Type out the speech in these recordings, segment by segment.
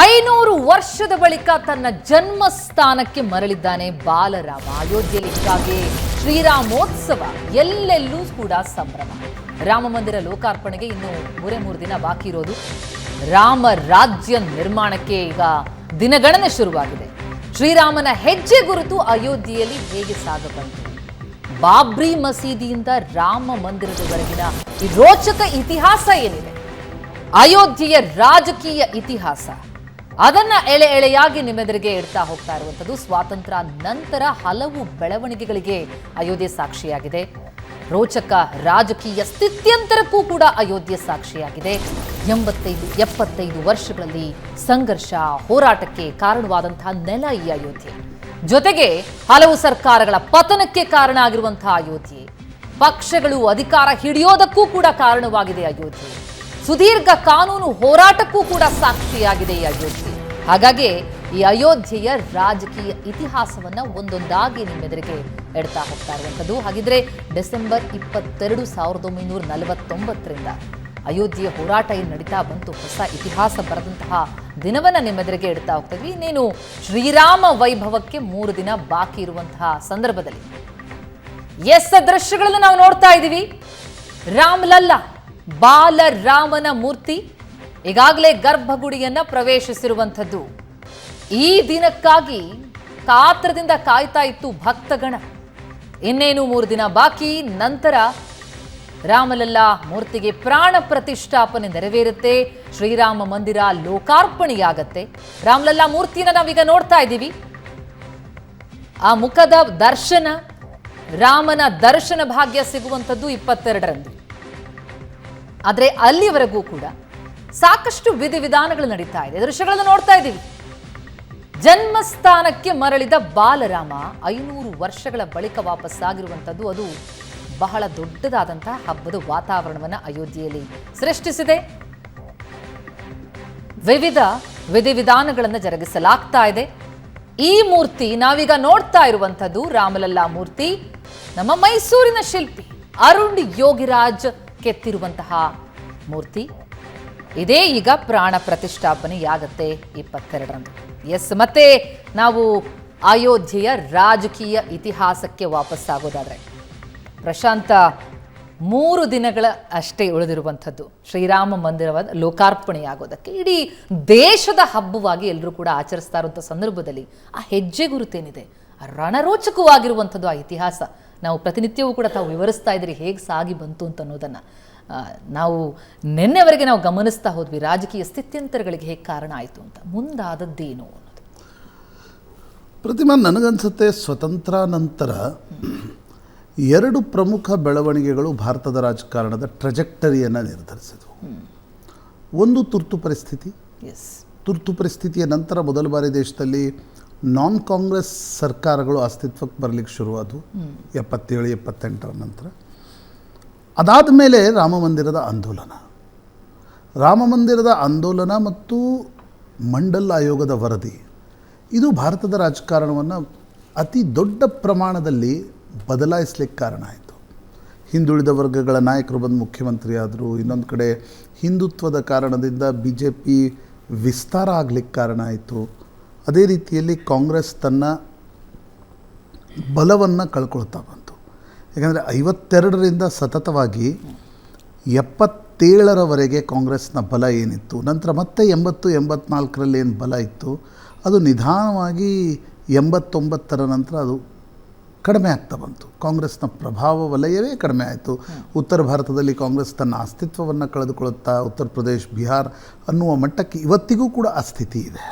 500 ವರ್ಷದ ಬಳಿಕ ತನ್ನ ಜನ್ಮಸ್ಥಾನಕ್ಕೆ ಮರಳಿದ್ದಾನೆ ಬಾಲರಾಮ. ಅಯೋಧ್ಯೆಯಲ್ಲಿ ಹೀಗಾಗಿ ಶ್ರೀರಾಮೋತ್ಸವ, ಎಲ್ಲೆಲ್ಲೂ ಕೂಡ ಸಂಭ್ರಮ. ರಾಮ ಮಂದಿರ ಲೋಕಾರ್ಪಣೆಗೆ ಇನ್ನು 3 ದಿನ ಬಾಕಿ ಇರೋದು. ರಾಮ ರಾಜ್ಯ ನಿರ್ಮಾಣಕ್ಕೆ ಈಗ ದಿನಗಣನೆ ಶುರುವಾಗಿದೆ. ಶ್ರೀರಾಮನ ಹೆಜ್ಜೆ ಗುರುತು ಅಯೋಧ್ಯೆಯಲ್ಲಿ ಹೇಗೆ ಸಾಗಬಂತು? ಬಾಬ್ರಿ ಮಸೀದಿಯಿಂದ ರಾಮ ಮಂದಿರದವರೆಗಿನ ಈ ರೋಚಕ ಇತಿಹಾಸ ಏನಿದೆ, ಅಯೋಧ್ಯೆಯ ರಾಜಕೀಯ ಇತಿಹಾಸ, ಅದನ್ನ ಎಳೆ ಎಳೆಯಾಗಿ ನಿಮ್ಮೆದುರಿಗೆ ಇಡ್ತಾ ಹೋಗ್ತಾ ಇರುವಂಥದ್ದು. ಸ್ವಾತಂತ್ರ್ಯ ನಂತರ ಹಲವು ಬೆಳವಣಿಗೆಗಳಿಗೆ ಅಯೋಧ್ಯೆ ಸಾಕ್ಷಿಯಾಗಿದೆ. ರೋಚಕ ರಾಜಕೀಯ ಸ್ಥಿತ್ಯಂತರಕ್ಕೂ ಕೂಡ ಅಯೋಧ್ಯೆ ಸಾಕ್ಷಿಯಾಗಿದೆ. 85-75 ವರ್ಷಗಳಲ್ಲಿ ಸಂಘರ್ಷ, ಹೋರಾಟಕ್ಕೆ ಕಾರಣವಾದಂತಹ ನೆಲ ಈ ಅಯೋಧ್ಯೆ. ಜೊತೆಗೆ ಹಲವು ಸರ್ಕಾರಗಳ ಪತನಕ್ಕೆ ಕಾರಣ ಆಗಿರುವಂತಹ ಅಯೋಧ್ಯೆ, ಪಕ್ಷಗಳು ಅಧಿಕಾರ ಹಿಡಿಯೋದಕ್ಕೂ ಕೂಡ ಕಾರಣವಾಗಿದೆ ಅಯೋಧ್ಯೆ. ಸುದೀರ್ಘ ಕಾನೂನು ಹೋರಾಟಕ್ಕೂ ಕೂಡ ಸಾಕ್ಷಿಯಾಗಿದೆ ಈ ಅಯೋಧ್ಯೆ. ಹಾಗಾಗಿ ಈ ಅಯೋಧ್ಯೆಯ ರಾಜಕೀಯ ಇತಿಹಾಸವನ್ನ ಒಂದೊಂದಾಗಿ ನಿಮ್ಮೆದುರಿಗೆ ಎಡ್ತಾ ಹೋಗ್ತಾ ಇರುವಂಥದ್ದು. ಹಾಗಿದ್ರೆ ಡಿಸೆಂಬರ್ 22, 1949ರಿಂದ ಅಯೋಧ್ಯೆಯ ಹೋರಾಟ ಏನು ನಡೀತಾ ಬಂತು, ಹೊಸ ಇತಿಹಾಸ ಬರೆದಂತಹ ದಿನವನ್ನ ನಿಮ್ಮೆದುರಿಗೆ ಇಡ್ತಾ ಹೋಗ್ತಿದ್ವಿ. ಇನ್ನೇನು ಶ್ರೀರಾಮ ವೈಭವಕ್ಕೆ 3 ದಿನ ಬಾಕಿ ಇರುವಂತಹ ಸಂದರ್ಭದಲ್ಲಿ ದೃಶ್ಯಗಳನ್ನು ನಾವು ನೋಡ್ತಾ ಇದ್ದೀವಿ. ರಾಮ್ಲಲ್ಲಾ ಬಾಲರಾಮನ ಮೂರ್ತಿ ಈಗಾಗಲೇ ಗರ್ಭಗುಡಿಯನ್ನ ಪ್ರವೇಶಿಸಿರುವಂಥದ್ದು. ಈ ದಿನಕ್ಕಾಗಿ ಕಾತ್ರದಿಂದ ಕಾಯ್ತಾ ಇತ್ತು ಭಕ್ತಗಣ. ಇನ್ನೇನು 3 ದಿನ ಬಾಕಿ, ನಂತರ ರಾಮಲಲ್ಲಾ ಮೂರ್ತಿಗೆ ಪ್ರಾಣ ಪ್ರತಿಷ್ಠಾಪನೆ ನೆರವೇರುತ್ತೆ. ಶ್ರೀರಾಮ ಮಂದಿರ ಲೋಕಾರ್ಪಣೆಯಾಗತ್ತೆ. ರಾಮಲಲ್ಲಾ ಮೂರ್ತಿಯನ್ನ ನಾವೀಗ ನೋಡ್ತಾ ಇದ್ದೀವಿ. ಆ ಮುಖದ ದರ್ಶನ, ರಾಮನ ದರ್ಶನ ಭಾಗ್ಯ ಸಿಗುವಂಥದ್ದು 22ರಂದು. ಆದರೆ ಅಲ್ಲಿವರೆಗೂ ಕೂಡ ಸಾಕಷ್ಟು ವಿಧಿವಿಧಾನಗಳು ನಡೀತಾ ಇದೆ. ದೃಶ್ಯಗಳನ್ನು ನೋಡ್ತಾ ಇದ್ದೀವಿ. ಜನ್ಮಸ್ಥಾನಕ್ಕೆ ಮರಳಿದ ಬಾಲರಾಮ 500 ವರ್ಷಗಳ ಬಳಿಕ ವಾಪಸ್ಸಾಗಿರುವಂಥದ್ದು, ಅದು ಬಹಳ ದೊಡ್ಡದಾದಂತಹ ಹಬ್ಬದ ವಾತಾವರಣವನ್ನು ಅಯೋಧ್ಯೆಯಲ್ಲಿ ಸೃಷ್ಟಿಸಿದೆ. ವಿವಿಧ ವಿಧಿವಿಧಾನಗಳನ್ನು ಜರುಗಿಸಲಾಗ್ತಾ ಇದೆ. ಈ ಮೂರ್ತಿ ನಾವೀಗ ನೋಡ್ತಾ ಇರುವಂಥದ್ದು ರಾಮಲಲ್ಲಾ ಮೂರ್ತಿ. ನಮ್ಮ ಮೈಸೂರಿನ ಶಿಲ್ಪಿ ಅರುಣ್ ಯೋಗಿರಾಜ್ ಕೆತ್ತಿರುವಂತಹ ಮೂರ್ತಿ. ಇದೇ ಈಗ ಪ್ರಾಣ ಪ್ರತಿಷ್ಠಾಪನೆಯಾಗತ್ತೆ 22ರಂದು. ಮತ್ತೆ ನಾವು ಅಯೋಧ್ಯೆಯ ರಾಜಕೀಯ ಇತಿಹಾಸಕ್ಕೆ ವಾಪಸ್ಸಾಗೋದಾದ್ರೆ, ಪ್ರಶಾಂತ 3 ದಿನಗಳ ಅಷ್ಟೇ ಉಳಿದಿರುವಂಥದ್ದು ಶ್ರೀರಾಮ ಮಂದಿರದ ಲೋಕಾರ್ಪಣೆಯಾಗೋದಕ್ಕೆ. ಇಡೀ ದೇಶದ ಹಬ್ಬವಾಗಿ ಎಲ್ಲರೂ ಕೂಡ ಆಚರಿಸ್ತಾ ಇರುವಂಥ ಸಂದರ್ಭದಲ್ಲಿ ಆ ಹೆಜ್ಜೆ ಗುರುತೇನಿದೆ, ರಣರೋಚಕವಾಗಿರುವಂಥದ್ದು ಆ ಇತಿಹಾಸ. ನಾವು ಪ್ರತಿನಿತ್ಯವೂ ಕೂಡ ತಾವು ವಿವರಿಸ್ತಾ ಇದ್ದೀರಿ ಹೇಗೆ ಸಾಗಿ ಬಂತು ಅಂತ ಅನ್ನೋದನ್ನು. ನಾವು ನಿನ್ನೆವರೆಗೆ ನಾವು ಗಮನಿಸ್ತಾ ಹೋದ್ವಿ ರಾಜಕೀಯ ಸ್ಥಿತ್ಯಂತರಗಳಿಗೆ ಹೇಗೆ ಕಾರಣ ಆಯಿತು ಅಂತ. ಮುಂದಾದದ್ದೇನು ಅನ್ನೋದು ಪ್ರತಿಮಾ, ನನಗನ್ಸುತ್ತೆ ಸ್ವತಂತ್ರ ನಂತರ 2 ಪ್ರಮುಖ ಬೆಳವಣಿಗೆಗಳು ಭಾರತದ ರಾಜಕಾರಣದ ಟ್ರೆಜೆಕ್ಟರಿಯನ್ನು ನಿರ್ಧರಿಸಿದವು. ಒಂದು ತುರ್ತು ಪರಿಸ್ಥಿತಿ. ತುರ್ತು ಪರಿಸ್ಥಿತಿಯ ನಂತರ ಮೊದಲ ಬಾರಿ ದೇಶದಲ್ಲಿ ನಾನ್ ಕಾಂಗ್ರೆಸ್ ಸರ್ಕಾರಗಳು ಅಸ್ತಿತ್ವಕ್ಕೆ ಬರಲಿಕ್ಕೆ ಶುರುವಾದವು 77-78ರ ನಂತರ. ಅದಾದ ಮೇಲೆ ರಾಮ ಮಂದಿರದ ಆಂದೋಲನ ಮತ್ತು ಮಂಡಲ್ ಆಯೋಗದ ವರದಿ, ಇದು ಭಾರತದ ರಾಜಕಾರಣವನ್ನು ಅತಿ ದೊಡ್ಡ ಪ್ರಮಾಣದಲ್ಲಿ ಬದಲಾಯಿಸಲಿಕ್ಕೆ ಕಾರಣ ಆಯಿತು. ಹಿಂದುಳಿದ ವರ್ಗಗಳ ನಾಯಕರು ಬಂದು ಮುಖ್ಯಮಂತ್ರಿ ಆದರು. ಇನ್ನೊಂದು ಕಡೆ ಹಿಂದುತ್ವದ ಕಾರಣದಿಂದ BJP ವಿಸ್ತಾರ ಆಗಲಿಕ್ಕೆ ಕಾರಣ ಆಯಿತು. ಅದೇ ರೀತಿಯಲ್ಲಿ ಕಾಂಗ್ರೆಸ್ ತನ್ನ ಬಲವನ್ನು ಕಳ್ಕೊಳ್ತಾ ಬಂತು. ಯಾಕಂದರೆ 52ರಿಂದ ಸತತವಾಗಿ 77ರವರೆಗೆ ಕಾಂಗ್ರೆಸ್ನ ಬಲ ಏನಿತ್ತು, ನಂತರ ಮತ್ತೆ 80-84ರಲ್ಲಿ ಏನು ಬಲ ಇತ್ತು, ಅದು ನಿಧಾನವಾಗಿ 89ರ ನಂತರ ಅದು ಕಡಿಮೆ ಆಗ್ತಾ ಬಂತು. ಕಾಂಗ್ರೆಸ್ನ ಪ್ರಭಾವ ವಲಯವೇ ಕಡಿಮೆ ಆಯಿತು. ಉತ್ತರ ಭಾರತದಲ್ಲಿ ಕಾಂಗ್ರೆಸ್ ತನ್ನ ಅಸ್ತಿತ್ವವನ್ನು ಕಳೆದುಕೊಳ್ಳುತ್ತಾ ಉತ್ತರ ಪ್ರದೇಶ್, ಬಿಹಾರ್ ಅನ್ನುವ ಮಟ್ಟಕ್ಕೆ ಇವತ್ತಿಗೂ ಕೂಡ ಆ ಸ್ಥಿತಿ ಇದೆ.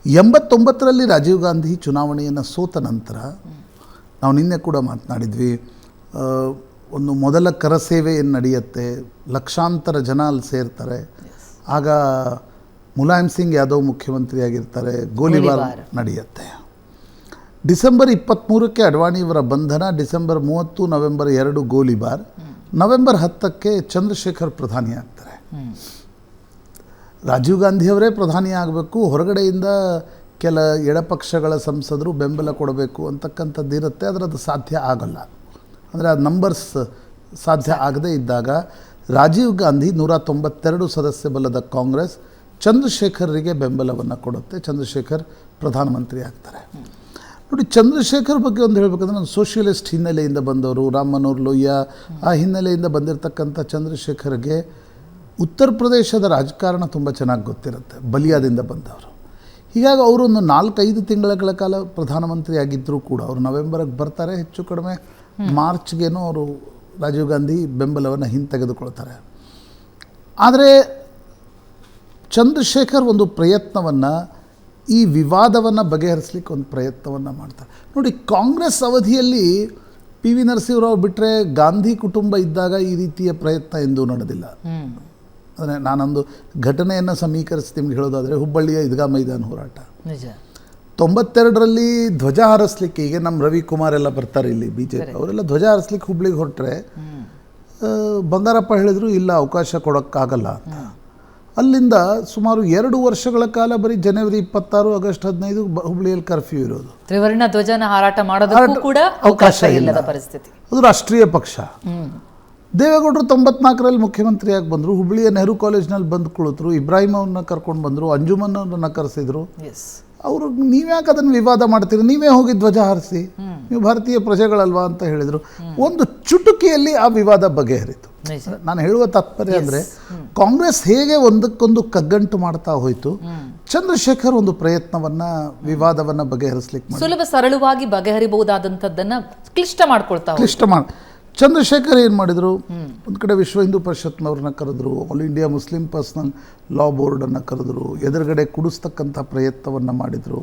89ರಲ್ಲಿ ರಾಜೀವ್ ಗಾಂಧಿ ಚುನಾವಣೆಯನ್ನು ಸೋತ ನಂತರ ನಾವು ನಿನ್ನೆ ಕೂಡ ಮಾತನಾಡಿದ್ವಿ, ಒಂದು ಮೊದಲ ಕರಸೇವೆ ಏನು ನಡೆಯುತ್ತೆ, ಲಕ್ಷಾಂತರ ಜನ ಅಲ್ಲಿ ಸೇರ್ತಾರೆ. ಆಗ ಮುಲಾಯಂ ಸಿಂಗ್ ಯಾದವ್ ಮುಖ್ಯಮಂತ್ರಿಯಾಗಿರ್ತಾರೆ, ಗೋಲಿಬಾರ್ ನಡೆಯುತ್ತೆ. ಡಿಸೆಂಬರ್ 23ಕ್ಕೆ ಅಡ್ವಾಣಿಯವರ ಬಂಧನ, ಡಿಸೆಂಬರ್ 30, ನವೆಂಬರ್ 2 ಗೋಲಿಬಾರ್, ನವೆಂಬರ್ 10ಕ್ಕೆ ಚಂದ್ರಶೇಖರ್ ಪ್ರಧಾನಿ ಆಗ್ತಾರೆ. ರಾಜೀವ್ ಗಾಂಧಿಯವರೇ ಪ್ರಧಾನಿ ಆಗಬೇಕು, ಹೊರಗಡೆಯಿಂದ ಕೆಲ ಎಡಪಕ್ಷಗಳ ಸಂಸದರು ಬೆಂಬಲ ಕೊಡಬೇಕು ಅಂತಕ್ಕಂಥದ್ದು ಇರುತ್ತೆ. ಆದರೆ ಅದು ಸಾಧ್ಯ ಆಗಲ್ಲ. ಅಂದರೆ ಆ ನಂಬರ್ಸ್ ಸಾಧ್ಯ ಆಗದೇ ಇದ್ದಾಗ ರಾಜೀವ್ ಗಾಂಧಿ 192 ಸದಸ್ಯ ಬಲದ ಕಾಂಗ್ರೆಸ್ ಚಂದ್ರಶೇಖರ್ರಿಗೆ ಬೆಂಬಲವನ್ನು ಕೊಡುತ್ತೆ. ಚಂದ್ರಶೇಖರ್ ಪ್ರಧಾನಮಂತ್ರಿ ಆಗ್ತಾರೆ. ನೋಡಿ, ಚಂದ್ರಶೇಖರ್ ಬಗ್ಗೆ ಒಂದು ಹೇಳಬೇಕಂದ್ರೆ, ನಾನು ಸೋಷಿಯಲಿಸ್ಟ್ ಹಿನ್ನೆಲೆಯಿಂದ ಬಂದವರು, ರಾಮ್ ಮನೋಹರ್ ಲೋಹಿಯಾ ಆ ಹಿನ್ನೆಲೆಯಿಂದ ಬಂದಿರತಕ್ಕಂಥ ಚಂದ್ರಶೇಖರ್ಗೆ ಉತ್ತರ ಪ್ರದೇಶದ ರಾಜಕಾರಣ ತುಂಬ ಚೆನ್ನಾಗಿ ಗೊತ್ತಿರುತ್ತೆ, ಬಲಿಯಾದಿಂದ ಬಂದವರು. ಹೀಗಾಗಿ ಅವರು ಒಂದು 4-5 ತಿಂಗಳ ಕಾಲ ಪ್ರಧಾನಮಂತ್ರಿ ಆಗಿದ್ದರೂ ಕೂಡ ಅವರು ನವೆಂಬರ್ಗೆ ಬರ್ತಾರೆ, ಹೆಚ್ಚು ಕಡಿಮೆ ಮಾರ್ಚ್ಗೇನೋ ಅವರು ರಾಜೀವ್ ಗಾಂಧಿ ಬೆಂಬಲವನ್ನು ಹಿಂತೆಗೆದುಕೊಳ್ತಾರೆ. ಆದರೆ ಚಂದ್ರಶೇಖರ್ ಒಂದು ಪ್ರಯತ್ನವನ್ನು, ಈ ವಿವಾದವನ್ನು ಬಗೆಹರಿಸಲಿಕ್ಕೆ ಒಂದು ಪ್ರಯತ್ನವನ್ನು ಮಾಡ್ತಾರೆ. ನೋಡಿ, ಕಾಂಗ್ರೆಸ್ ಅವಧಿಯಲ್ಲಿ ಪಿ ವಿ ನರಸಿಂಹರಾವ್ ಬಿಟ್ಟರೆ ಗಾಂಧಿ ಕುಟುಂಬ ಇದ್ದಾಗ ಈ ರೀತಿಯ ಪ್ರಯತ್ನ ಎಂದೂ ನಡೆದಿಲ್ಲ. ಅಂದರೆ ನಾನೊಂದು ಘಟನೆಯನ್ನು ಸಮೀಕರಿಸಿ ನಿಮ್ಗೆ ಹೇಳೋದಾದರೆ, ಹುಬ್ಬಳ್ಳಿಯ ಈದ್ಗಾ ಮೈದಾನ ಹೋರಾಟ 92ರಲ್ಲಿ ಧ್ವಜ ಹಾರಿಸ್ಲಿಕ್ಕೆ, ಈಗ ನಮ್ಮ ರವಿಕುಮಾರ್ ಎಲ್ಲ ಬರ್ತಾರೆ ಇಲ್ಲಿ BJP ಅವರೆಲ್ಲ ಧ್ವಜ ಹಾರಿಸ್ಲಿಕ್ಕೆ ಹುಬ್ಳಿಗೆ ಹೊರಟ್ರೆ ಬಂಗಾರಪ್ಪ ಹೇಳಿದ್ರು ಇಲ್ಲ, ಅವಕಾಶ ಕೊಡೋಕ್ಕಾಗಲ್ಲ ಅಂತ. ಅಲ್ಲಿಂದ ಸುಮಾರು 2 ವರ್ಷಗಳ ಕಾಲ ಬರೀ ಜನವರಿ 26, ಆಗಸ್ಟ್ 15 ಹುಬ್ಳಿಯಲ್ಲಿ ಕರ್ಫ್ಯೂ ಇರೋದು. ತ್ರಿವರ್ಣ ಧ್ವಜನ ಹಾರಾಟ ಮಾಡೋದಕ್ಕೂ ಕೂಡ ಅವಕಾಶ ಇಲ್ಲದ ಪರಿಸ್ಥಿತಿ. ಅದು ರಾಷ್ಟ್ರೀಯ ಪಕ್ಷ. ದೇವೇಗೌಡರು 94ರಲ್ಲಿ ಮುಖ್ಯಮಂತ್ರಿಯಾಗಿ ಬಂದರು, ಹುಬ್ಳಿಯ ನೆಹರು ಕಾಲೇಜ್ನಲ್ಲಿ ಬಂದು ಕುಳಿತರು, ಇಬ್ರಾಹಿಂ ಅವ್ರನ್ನ ಕರ್ಕೊಂಡು ಬಂದರು, ಅಂಜುಮನ್ ಅವ್ರನ್ನ ಕರೆಸಿದ್ರು. ಅವರು ನೀವ್ಯಾಕೆ ಅದನ್ನು ವಿವಾದ ಮಾಡ್ತೀರಿ, ನೀವೇ ಹೋಗಿ ಧ್ವಜ ಹಾರಿಸಿ, ನೀವು ಭಾರತೀಯ ಪ್ರಜೆಗಳಲ್ವಾ ಅಂತ ಹೇಳಿದರು. ಒಂದು ಚುಟುಕಿಯಲ್ಲಿ ಆ ವಿವಾದ ಬಗೆಹರಿತು. ನಾನು ಹೇಳುವ ತಾತ್ಪರ್ಯ ಅಂದರೆ, ಕಾಂಗ್ರೆಸ್ ಹೇಗೆ ಒಂದಕ್ಕೊಂದು ಕಗ್ಗಂಟು ಮಾಡ್ತಾ ಹೋಯಿತು, ಚಂದ್ರಶೇಖರ್ ಒಂದು ಪ್ರಯತ್ನವನ್ನು, ವಿವಾದವನ್ನು ಬಗೆಹರಿಸಲಿಕ್ಕೆ ಸುಲಭ ಸರಳವಾಗಿ ಬಗೆಹರಿಬಹುದಾದಂಥದ್ದನ್ನು ಕ್ಲಿಷ್ಟ ಮಾಡ್ಕೊಳ್ತಾ ಚಂದ್ರಶೇಖರ್ ಏನು ಮಾಡಿದರು, ಒಂದು ಕಡೆ ವಿಶ್ವ ಹಿಂದೂ ಪರಿಷತ್ನವ್ರನ್ನ ಕರೆದ್ರು, all India Muslim personal law ಬೋರ್ಡನ್ನು ಕರೆದ್ರು, ಎದುರುಗಡೆ ಕುಡಿಸ್ತಕ್ಕಂಥ ಪ್ರಯತ್ನವನ್ನು ಮಾಡಿದರು.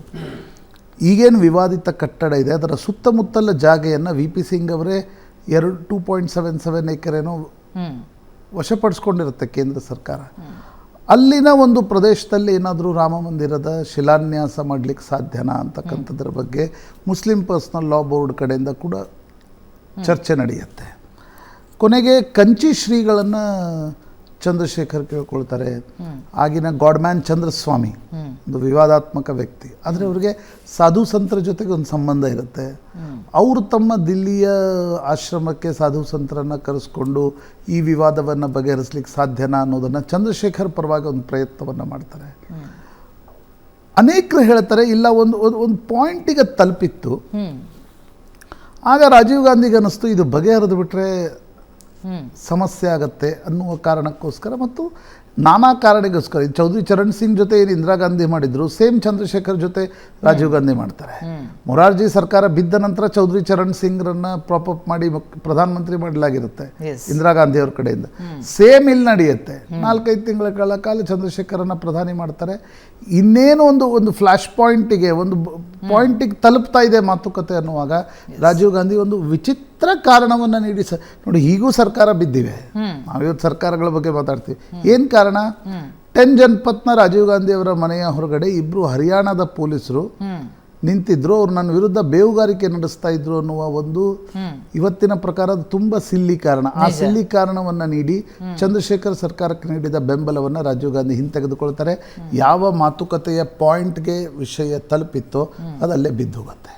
ಈಗೇನು ವಿವಾದಿತ ಕಟ್ಟಡ ಇದೆ ಅದರ ಸುತ್ತಮುತ್ತಲ ಜಾಗೆಯನ್ನು VP ಸಿಂಗ್ ಅವರೇ 2.77 ಎಕರೆನೋ ವಶಪಡಿಸ್ಕೊಂಡಿರುತ್ತೆ ಕೇಂದ್ರ ಸರ್ಕಾರ. ಅಲ್ಲಿನ ಒಂದು ಪ್ರದೇಶದಲ್ಲಿ ಏನಾದರೂ ರಾಮ ಮಂದಿರದ ಶಿಲಾನ್ಯಾಸ ಮಾಡಲಿಕ್ಕೆ ಸಾಧ್ಯನಾ ಅಂತಕ್ಕಂಥದ್ರ ಬಗ್ಗೆ ಮುಸ್ಲಿಂ ಪರ್ಸನಲ್ ಲಾ ಬೋರ್ಡ್ ಕಡೆಯಿಂದ ಕೂಡ ಚರ್ಚೆ ನಡೆಯುತ್ತೆ. ಕೊನೆಗೆ ಕಂಚಿ ಶ್ರೀಗಳನ್ನು ಚಂದ್ರಶೇಖರ್ ಕೇಳ್ಕೊಳ್ತಾರೆ. ಆಗಿನ ಗಾಡ್ಮ್ಯಾನ್ ಚಂದ್ರಸ್ವಾಮಿ ಒಂದು ವಿವಾದಾತ್ಮಕ ವ್ಯಕ್ತಿ, ಆದರೆ ಅವರಿಗೆ ಸಾಧು ಸಂತರ ಜೊತೆಗೆ ಒಂದು ಸಂಬಂಧ ಇರುತ್ತೆ. ಅವರು ತಮ್ಮ ದಿಲ್ಲಿಯ ಆಶ್ರಮಕ್ಕೆ ಸಾಧು ಸಂತರನ್ನು ಕರೆಸ್ಕೊಂಡು ಈ ವಿವಾದವನ್ನು ಬಗೆಹರಿಸಲಿಕ್ಕೆ ಸಾಧ್ಯನಾ ಅನ್ನೋದನ್ನು ಚಂದ್ರಶೇಖರ್ ಪರವಾಗಿ ಒಂದು ಪ್ರಯತ್ನವನ್ನು ಮಾಡ್ತಾರೆ. ಅನೇಕರು ಹೇಳ್ತಾರೆ ಇಲ್ಲ, ಒಂದು ಪಾಯಿಂಟಿಗೆ ತಲುಪಿತ್ತು. ಆಗ ರಾಜೀವ್ ಗಾಂಧಿಗೆ ಅನ್ನಿಸ್ತು ಇದು ಬಗೆಹರಿದು ಬಿಟ್ಟರೆ ಸಮಸ್ಯೆ ಆಗತ್ತೆ ಅನ್ನುವ ಕಾರಣಕ್ಕೋಸ್ಕರ ಮತ್ತು ನಾನಾ ಕಾರಣಕ್ಕೋಸ್ಕರ ಚೌಧರಿ ಚರಣ್ ಸಿಂಗ್ ಜೊತೆ ಏನು ಇಂದಿರಾ ಗಾಂಧಿ ಮಾಡಿದ್ರು, ಸೇಮ್ ಚಂದ್ರಶೇಖರ್ ಜೊತೆ ರಾಜೀವ್ ಗಾಂಧಿ ಮಾಡ್ತಾರೆ. ಮೊರಾರ್ಜಿ ಸರ್ಕಾರ ಬಿದ್ದ ನಂತರ ಚೌಧರಿ ಚರಣ್ ಸಿಂಗ್ರನ್ನ ಪ್ರಾಪಪ್ ಮಾಡಿ ಪ್ರಧಾನಮಂತ್ರಿ ಮಾಡಲಾಗಿರುತ್ತೆ ಇಂದಿರಾ ಗಾಂಧಿ ಅವ್ರ ಕಡೆಯಿಂದ. ಸೇಮ್ ಇಲ್ಲಿ ನಡೆಯುತ್ತೆ. 4-5 ತಿಂಗಳ ಕಾಲ ಚಂದ್ರಶೇಖರನ್ನ ಪ್ರಧಾನಿ ಮಾಡ್ತಾರೆ. ಇನ್ನೇನು ಒಂದು ಫ್ಲಾಶ್ ಪಾಯಿಂಟಿಗೆ, ಒಂದು ಪಾಯಿಂಟಿಗೆ ತಲುಪ್ತಾ ಇದೆ ಮಾತುಕತೆ ಅನ್ನುವಾಗ ರಾಜೀವ್ ಗಾಂಧಿ ಒಂದು ವಿಚಿತ್ರ ಕಾರಣವನ್ನು ನೀಡಿ ನೋಡಿ, ಹೀಗೂ ಸರ್ಕಾರ ಬಿದ್ದಿವೆ. ನಾವಿವತ್ತು ಸರ್ಕಾರಗಳ ಬಗ್ಗೆ ಮಾತಾಡ್ತೀವಿ. ಏನು ಕಾರಣ? 10 ಜನಪತ್ನ ರಾಜೀವ್ ಗಾಂಧಿ ಅವರ ಮನೆಯ ಹೊರಗಡೆ 2 ಹರಿಯಾಣದ ಪೊಲೀಸರು ನಿಂತಿದ್ರು. ಅವ್ರು ನನ್ನ ವಿರುದ್ಧ ಬೇಹುಗಾರಿಕೆ ನಡೆಸ್ತಾ ಇದ್ರು ಅನ್ನುವ ಒಂದು ಇವತ್ತಿನ ಪ್ರಕಾರ ತುಂಬ ಸಿಲ್ಲಿ ಕಾರಣ. ಆ ಸಿಲ್ಲಿ ಕಾರಣವನ್ನು ನೀಡಿ ಚಂದ್ರಶೇಖರ್ ಸರ್ಕಾರಕ್ಕೆ ನೀಡಿದ ಬೆಂಬಲವನ್ನು ರಾಜೀವ್ ಗಾಂಧಿ ಹಿಂತೆಗೆದುಕೊಳ್ತಾರೆ. ಯಾವ ಮಾತುಕತೆಯ ಪಾಯಿಂಟ್ಗೆ ವಿಷಯ ತಲುಪಿತ್ತೋ ಅದಲ್ಲೇ ಬಿದ್ದು ಹೋಗುತ್ತೆ.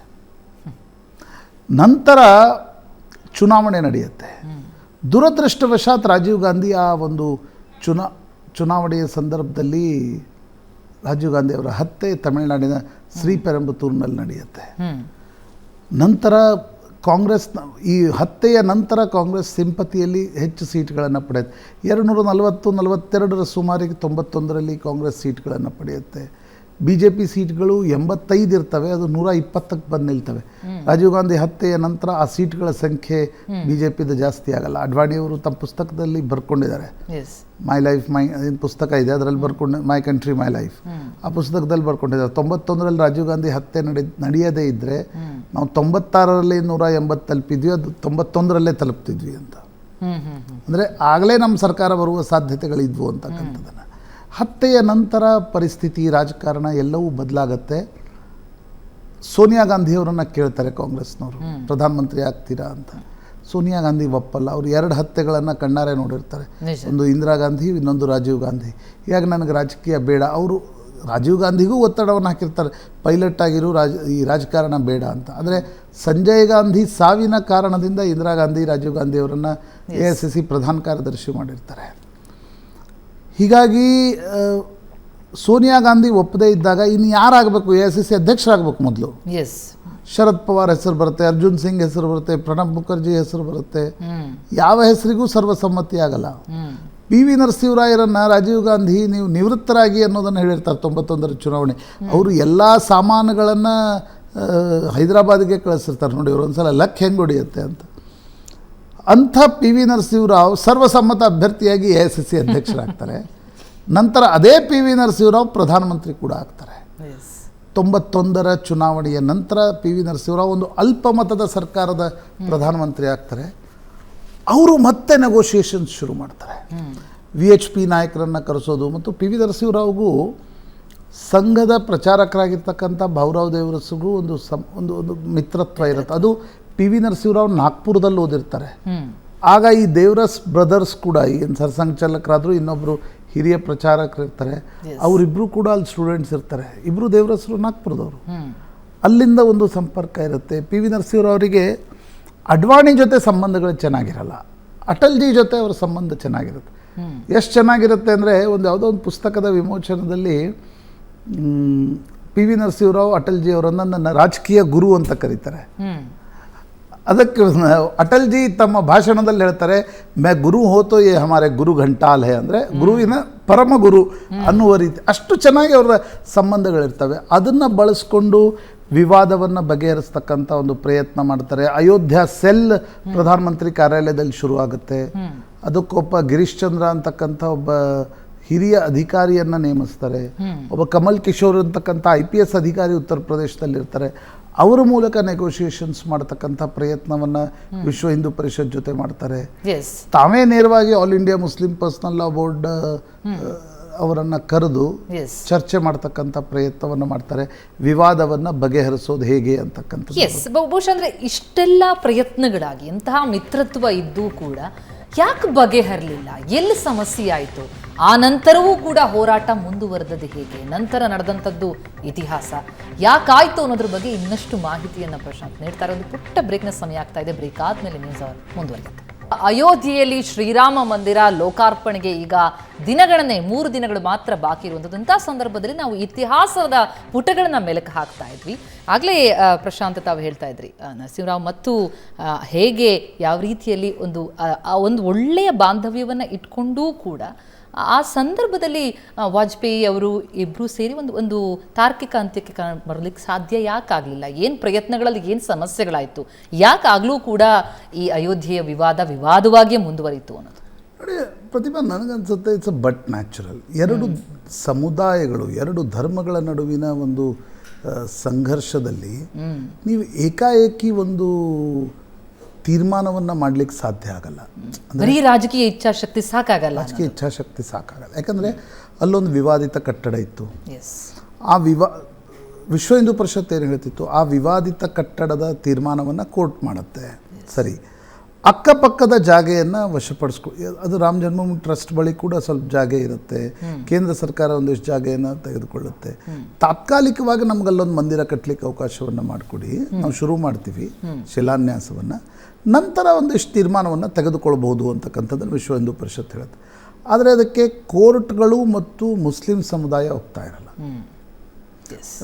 ನಂತರ ಚುನಾವಣೆ ನಡೆಯುತ್ತೆ. ದುರದೃಷ್ಟವಶಾತ್ ರಾಜೀವ್ ಗಾಂಧಿ ಆ ಒಂದು ಚುನಾವಣೆಯ ಸಂದರ್ಭದಲ್ಲಿ ರಾಜೀವ್ ಗಾಂಧಿ ಅವರ ಹತ್ಯೆ ತಮಿಳುನಾಡಿನ ಶ್ರೀಪೆರಂಬತ್ತೂರಿನಲ್ಲಿ ನಡೆಯುತ್ತೆ. ನಂತರ ಕಾಂಗ್ರೆಸ್ನ ಈ ಹತ್ಯೆಯ ನಂತರ ಕಾಂಗ್ರೆಸ್ ಸಿಂಪತಿಯಲ್ಲಿ ಹೆಚ್ಚು ಸೀಟ್ಗಳನ್ನು ಪಡೆಯುತ್ತೆ. 240-42ರ ಸುಮಾರಿಗೆ 91ರಲ್ಲಿ ಕಾಂಗ್ರೆಸ್ ಸೀಟ್ಗಳನ್ನು ಪಡೆಯುತ್ತೆ. BJP ಸೀಟ್ಗಳು 85 ಇರ್ತವೆ, ಅದು 120ಕ್ಕೆ ಬಂದು ನಿಲ್ತವೆ. ರಾಜೀವ್ ಗಾಂಧಿ ಹತ್ಯೆಯ ನಂತರ ಆ ಸೀಟ್ಗಳ ಸಂಖ್ಯೆ BJPದು ಜಾಸ್ತಿ ಆಗಲ್ಲ. ಅಡ್ವಾಣಿಯವರು ತಮ್ಮ ಪುಸ್ತಕದಲ್ಲಿ ಬರ್ಕೊಂಡಿದ್ದಾರೆ, ಮೈ ಲೈಫ್ ಏನು ಪುಸ್ತಕ ಇದೆ ಅದರಲ್ಲಿ ಬರ್ಕೊಂಡು, ಮೈ ಕಂಟ್ರಿ ಮೈ ಲೈಫ್, ಆ ಪುಸ್ತಕದಲ್ಲಿ ಬರ್ಕೊಂಡಿದ್ದಾರೆ. 91ರಲ್ಲಿ ರಾಜೀವ್ ಗಾಂಧಿ ಹತ್ಯೆ ನಡೆಯದೇ ಇದ್ದರೆ ನಾವು 96ರಲ್ಲಿ 180 ತಲುಪಿದ್ವಿ, ಅದು 91ರಲ್ಲೇ ತಲುಪ್ತಿದ್ವಿ ಅಂತ. ಅಂದರೆ ಆಗಲೇ ನಮ್ಮ ಸರ್ಕಾರ ಬರುವ ಸಾಧ್ಯತೆಗಳಿದ್ವು ಅಂತಕ್ಕಂಥದ್ದನ್ನು. ಹತ್ಯೆಯ ನಂತರ ಪರಿಸ್ಥಿತಿ, ರಾಜಕಾರಣ ಎಲ್ಲವೂ ಬದಲಾಗತ್ತೆ. ಸೋನಿಯಾ ಗಾಂಧಿಯವರನ್ನು ಕೇಳ್ತಾರೆ ಕಾಂಗ್ರೆಸ್ನವರು, ಪ್ರಧಾನಮಂತ್ರಿ ಆಗ್ತೀರಾ ಅಂತ. ಸೋನಿಯಾ ಗಾಂಧಿ ಒಪ್ಪಲ್ಲ. ಅವರು 2 ಹತ್ಯೆಗಳನ್ನು ಕಣ್ಣಾರೆ ನೋಡಿರ್ತಾರೆ, ಒಂದು ಇಂದಿರಾ ಗಾಂಧಿ, ಇನ್ನೊಂದು ರಾಜೀವ್ ಗಾಂಧಿ. ಈಗ ನನಗೆ ರಾಜಕೀಯ ಬೇಡ. ಅವರು ರಾಜೀವ್ ಗಾಂಧಿಗೂ ಒತ್ತಡವನ್ನು ಹಾಕಿರ್ತಾರೆ, ಪೈಲಟ್ ಆಗಿರು, ಈ ರಾಜಕಾರಣ ಬೇಡ ಅಂತ. ಆದರೆ ಸಂಜಯ್ ಗಾಂಧಿ ಸಾವಿನ ಕಾರಣದಿಂದ ಇಂದಿರಾ ಗಾಂಧಿ ರಾಜೀವ್ ಗಾಂಧಿ ಅವರನ್ನು AICC ಪ್ರಧಾನ ಕಾರ್ಯದರ್ಶಿ ಮಾಡಿರ್ತಾರೆ. ಹೀಗಾಗಿ ಸೋನಿಯಾ ಗಾಂಧಿ ಒಪ್ಪದೇ ಇದ್ದಾಗ ಇನ್ನು ಯಾರಾಗಬೇಕು, AICC ಅಧ್ಯಕ್ಷರಾಗಬೇಕು ಮೊದಲು. ಎಸ್. ಶರದ್ ಪವಾರ್ ಹೆಸರು ಬರುತ್ತೆ, ಅರ್ಜುನ್ ಸಿಂಗ್ ಹೆಸರು ಬರುತ್ತೆ, ಪ್ರಣಬ್ ಮುಖರ್ಜಿ ಹೆಸರು ಬರುತ್ತೆ. ಯಾವ ಹೆಸರಿಗೂ ಸರ್ವಸಮ್ಮತಿ ಆಗಲ್ಲ. PV ನರಸಿಂಹರಾಯರನ್ನು ರಾಜೀವ್ ಗಾಂಧಿ ನೀವು ನಿವೃತ್ತರಾಗಿ ಅನ್ನೋದನ್ನು ಹೇಳಿರ್ತಾರೆ 91ರ ಚುನಾವಣೆ. ಅವರು ಎಲ್ಲ ಸಾಮಾನುಗಳನ್ನು ಹೈದರಾಬಾದ್ಗೆ ಕಳಿಸಿರ್ತಾರೆ. ನೋಡಿ ಇವರು ಒಂದ್ಸಲ ಲಕ್ ಹೆಂಗೆ ಹೊಡಿಯುತ್ತೆ ಅಂತ. ಅಂಥ PV ನರಸಿಂಹರಾವ್ ಸರ್ವಸಮ್ಮತ ಅಭ್ಯರ್ಥಿಯಾಗಿ AICC ಅಧ್ಯಕ್ಷರಾಗ್ತಾರೆ. ನಂತರ ಅದೇ PV ನರಸಿಂಹರಾವ್ ಪ್ರಧಾನಮಂತ್ರಿ ಕೂಡ ಆಗ್ತಾರೆ. 91ರ ಚುನಾವಣೆಯ ನಂತರ PV ನರಸಿಂಹರಾವ್ ಒಂದು ಅಲ್ಪಮತದ ಸರ್ಕಾರದ ಪ್ರಧಾನಮಂತ್ರಿ ಆಗ್ತಾರೆ. ಅವರು ಮತ್ತೆ ನೆಗೋಷಿಯೇಷನ್ಸ್ ಶುರು ಮಾಡ್ತಾರೆ. VHP ನಾಯಕರನ್ನು ಕರೆಸೋದು. ಮತ್ತು PV ನರಸಿಂಹರಾವ್ಗೂ ಸಂಘದ ಪ್ರಚಾರಕರಾಗಿರ್ತಕ್ಕಂಥ ಭಾವುರಾವ್ ದೇವರಸ್ಗೂ ಒಂದು ಮಿತ್ರತ್ವ ಇರುತ್ತೆ. ಅದು PV ನರಸಿಂಹರಾವ್ ನಾಗ್ಪುರದಲ್ಲಿ ಓದಿರ್ತಾರೆ. ಆಗ ಈ ದೇವರಸ್ ಬ್ರದರ್ಸ್ ಕೂಡ ಏನು ಸರ್ಸಂಘಚಾಲಕರಾದರೂ ಇನ್ನೊಬ್ಬರು ಹಿರಿಯ ಪ್ರಚಾರಕರಿರ್ತಾರೆ, ಅವರಿಬ್ಬರು ಕೂಡ ಅಲ್ಲಿ ಸ್ಟೂಡೆಂಟ್ಸ್ ಇರ್ತಾರೆ. ಇಬ್ಬರು ದೇವರಸರು ನಾಗ್ಪುರದವರು. ಅಲ್ಲಿಂದ ಒಂದು ಸಂಪರ್ಕ ಇರುತ್ತೆ. PV ನರಸಿಂಹರಾವರಿಗೆ ಅಡ್ವಾಣಿ ಜೊತೆ ಸಂಬಂಧಗಳು ಚೆನ್ನಾಗಿರಲ್ಲ, ಅಟಲ್ಜಿ ಜೊತೆ ಅವರ ಸಂಬಂಧ ಚೆನ್ನಾಗಿರುತ್ತೆ. ಎಷ್ಟು ಚೆನ್ನಾಗಿರುತ್ತೆ ಅಂದರೆ ಯಾವುದೋ ಒಂದು ಪುಸ್ತಕದ ವಿಮೋಚನದಲ್ಲಿ PV ನರಸಿಂಹರಾವ್ ಅಟಲ್ಜಿ ಅವರನ್ನು ನನ್ನ ರಾಜಕೀಯ ಗುರು ಅಂತ ಕರೀತಾರೆ. ಅದಕ್ಕೆ ಅಟಲ್ಜಿ ತಮ್ಮ ಭಾಷಣದಲ್ಲಿ ಹೇಳ್ತಾರೆ, ಮೇ ಗುರು ಹೋತೋ ಯೇ ಹಮಾರೆ ಗುರು ಘಂಟಾಲ್ ಹೇ, ಅಂದರೆ ಗುರುವಿನ ಪರಮ ಗುರು ಅನ್ನುವ ರೀತಿ. ಅಷ್ಟು ಚೆನ್ನಾಗಿ ಅವರ ಸಂಬಂಧಗಳಿರ್ತವೆ. ಅದನ್ನು ಬಳಸ್ಕೊಂಡು ವಿವಾದವನ್ನು ಬಗೆಹರಿಸ್ತಕ್ಕಂಥ ಒಂದು ಪ್ರಯತ್ನ ಮಾಡ್ತಾರೆ. ಅಯೋಧ್ಯ ಸೆಲ್ ಪ್ರಧಾನಮಂತ್ರಿ ಕಾರ್ಯಾಲಯದಲ್ಲಿ ಶುರುವಾಗುತ್ತೆ. ಅದಕ್ಕೊಬ್ಬ ಗಿರೀಶ್ ಚಂದ್ರ ಅಂತಕ್ಕಂಥ ಒಬ್ಬ ಹಿರಿಯ ಅಧಿಕಾರಿಯನ್ನು ನೇಮಿಸ್ತಾರೆ. ಒಬ್ಬ ಕಮಲ್ ಕಿಶೋರ್ ಅಂತಕ್ಕಂಥ IPS ಅಧಿಕಾರಿ ಉತ್ತರ ಪ್ರದೇಶದಲ್ಲಿ ಇರ್ತಾರೆ. ಅವರ ಮೂಲಕ ನೆಗೋಷಿಯೇಷನ್ಸ್ ಮಾಡ್ತಕ್ಕಂಥ ಪ್ರಯತ್ನವನ್ನು ವಿಶ್ವ ಹಿಂದೂ ಪರಿಷತ್ ಜೊತೆ ಮಾಡ್ತಾರೆ. ತಾವೇ ನೇರವಾಗಿ all India Muslim personal law board ಅವರನ್ನು ಕರೆದು ಚರ್ಚೆ ಮಾಡ್ತಕ್ಕಂಥ ಪ್ರಯತ್ನವನ್ನು ಮಾಡ್ತಾರೆ. ವಿವಾದವನ್ನು ಬಗೆಹರಿಸೋದು ಹೇಗೆ ಅಂತಕ್ಕಂಥ. ಬಹುಶಃ ಅಂದರೆ ಇಷ್ಟೆಲ್ಲ ಪ್ರಯತ್ನಗಳಾಗಿ ಇಂತಹ ಮಿತ್ರತ್ವ ಇದ್ದೂ ಕೂಡ ಯಾಕೆ ಬಗೆಹರಲಿಲ್ಲ? ಎಲ್ಲಿ ಸಮಸ್ಯೆ ಆಯಿತು? ಆ ನಂತರವೂ ಕೂಡ ಹೋರಾಟ ಮುಂದುವರೆದದ್ದು ಹೇಗೆ? ನಂತರ ನಡೆದಂಥದ್ದು ಇತಿಹಾಸ ಯಾಕಾಯಿತು ಅನ್ನೋದ್ರ ಬಗ್ಗೆ ಇನ್ನಷ್ಟು ಮಾಹಿತಿಯನ್ನು ಪ್ರಶಾಂತ್ ನೀಡ್ತಾರೆ. ಒಂದು ಪುಟ್ಟ ಬ್ರೇಕ್ನ ಸಮಯ ಆಗ್ತಾ ಇದೆ. ಬ್ರೇಕ್ ಆದಮೇಲೆ ನ್ಯೂಸ್ ಅವರ್ ಮುಂದುವರೆಯುತ್ತೆ. ಅಯೋಧ್ಯೆಯಲ್ಲಿ ಶ್ರೀರಾಮ ಮಂದಿರ ಲೋಕಾರ್ಪಣೆಗೆ ಈಗ ದಿನಗಣನೆ 3 ದಿನಗಳು ಮಾತ್ರ ಬಾಕಿ ಇರುವಂಥದ್ದಂಥ ಸಂದರ್ಭದಲ್ಲಿ ನಾವು ಇತಿಹಾಸದ ಪುಟಗಳನ್ನ ಮೆಲುಕು ಹಾಕ್ತಾ ಇದ್ವಿ. ಆಗಲೇ ಪ್ರಶಾಂತ್ ತಾವು ಹೇಳ್ತಾ ಇದ್ರಿ ನರಸಿಂಹರಾವ್ ಮತ್ತು ಹೇಗೆ ಯಾವ ರೀತಿಯಲ್ಲಿ ಒಂದು ಒಳ್ಳೆಯ ಬಾಂಧವ್ಯವನ್ನು ಇಟ್ಕೊಂಡೂ ಕೂಡ ಆ ಸಂದರ್ಭದಲ್ಲಿ ವಾಜಪೇಯಿ ಅವರು ಇಬ್ಬರು ಸೇರಿ ಒಂದು ತಾರ್ಕಿಕ ಅಂತ್ಯಕ್ಕೆ ಬರಲಿಕ್ಕೆ ಸಾಧ್ಯ ಯಾಕಾಗಲಿಲ್ಲ? ಏನು ಪ್ರಯತ್ನಗಳಲ್ಲಿ ಏನು ಸಮಸ್ಯೆಗಳಾಯಿತು? ಯಾಕಾಗಲೂ ಕೂಡ ಈ ಅಯೋಧ್ಯೆಯ ವಿವಾದವಾಗಿಯೇ ಮುಂದುವರಿಯಿತು ಅನ್ನೋದು? ನೋಡಿ ಪ್ರತಿಭಾ, ನನಗನ್ಸುತ್ತೆ ಇಟ್ಸ್ ಬಟ್ ನ್ಯಾಚುರಲ್. ಎರಡು ಸಮುದಾಯಗಳು, ಎರಡು ಧರ್ಮಗಳ ನಡುವಿನ ಒಂದು ಸಂಘರ್ಷದಲ್ಲಿ ನೀವು ಏಕಾಏಕಿ ಒಂದು ತೀರ್ಮಾನವನ್ನು ಮಾಡಲಿಕ್ಕೆ ಸಾಧ್ಯ ಆಗಲ್ಲ. ಬರೀ ರಾಜಕೀಯ ಇಚ್ಛಾಶಕ್ತಿ ಸಾಕಾಗಲ್ಲ. ರಾಜಕೀಯ ಇಚ್ಛಾಶಕ್ತಿ ಸಾಕಾಗಲ್ಲ. ಯಾಕಂದರೆ ಅಲ್ಲೊಂದು ವಿವಾದಿತ ಕಟ್ಟಡ ಇತ್ತು. ಆ ವಿಶ್ವ ಹಿಂದೂ ಪರಿಷತ್ ಏನು ಹೇಳ್ತಿತ್ತು, ಆ ವಿವಾದಿತ ಕಟ್ಟಡದ ತೀರ್ಮಾನವನ್ನು ಕೋರ್ಟ್ ಮಾಡುತ್ತೆ. ಸರಿ, ಅಕ್ಕಪಕ್ಕದ ಜಾಗೆಯನ್ನು ವಶಪಡಿಸ್ಕೊ, ಅದು ರಾಮ ಜನ್ಮಭೂಮಿ ಟ್ರಸ್ಟ್ ಬಳಿ ಕೂಡ ಸ್ವಲ್ಪ ಜಾಗೆ ಇರುತ್ತೆ. ಕೇಂದ್ರ ಸರ್ಕಾರ ಒಂದಿಷ್ಟು ಜಾಗೆಯನ್ನು ತೆಗೆದುಕೊಳ್ಳುತ್ತೆ. ತಾತ್ಕಾಲಿಕವಾಗಿ ನಮಗಲ್ಲೊಂದು ಮಂದಿರ ಕಟ್ಟಲಿಕ್ಕೆ ಅವಕಾಶವನ್ನು ಮಾಡಿಕೊಡಿ, ನಾವು ಶುರು ಮಾಡ್ತೀವಿ ಶಿಲಾನ್ಯಾಸವನ್ನು, ನಂತರ ಒಂದಿಷ್ಟು ತೀರ್ಮಾನವನ್ನು ತೆಗೆದುಕೊಳ್ಬೋದು ಅಂತಕ್ಕಂಥದ್ದನ್ನು ವಿಶ್ವ ಹಿಂದೂ ಪರಿಷತ್ ಹೇಳುತ್ತೆ. ಆದರೆ ಅದಕ್ಕೆ ಕೋರ್ಟ್ಗಳು ಮತ್ತು ಮುಸ್ಲಿಂ ಸಮುದಾಯ ಹೋಗ್ತಾ ಇರಲ್ಲ.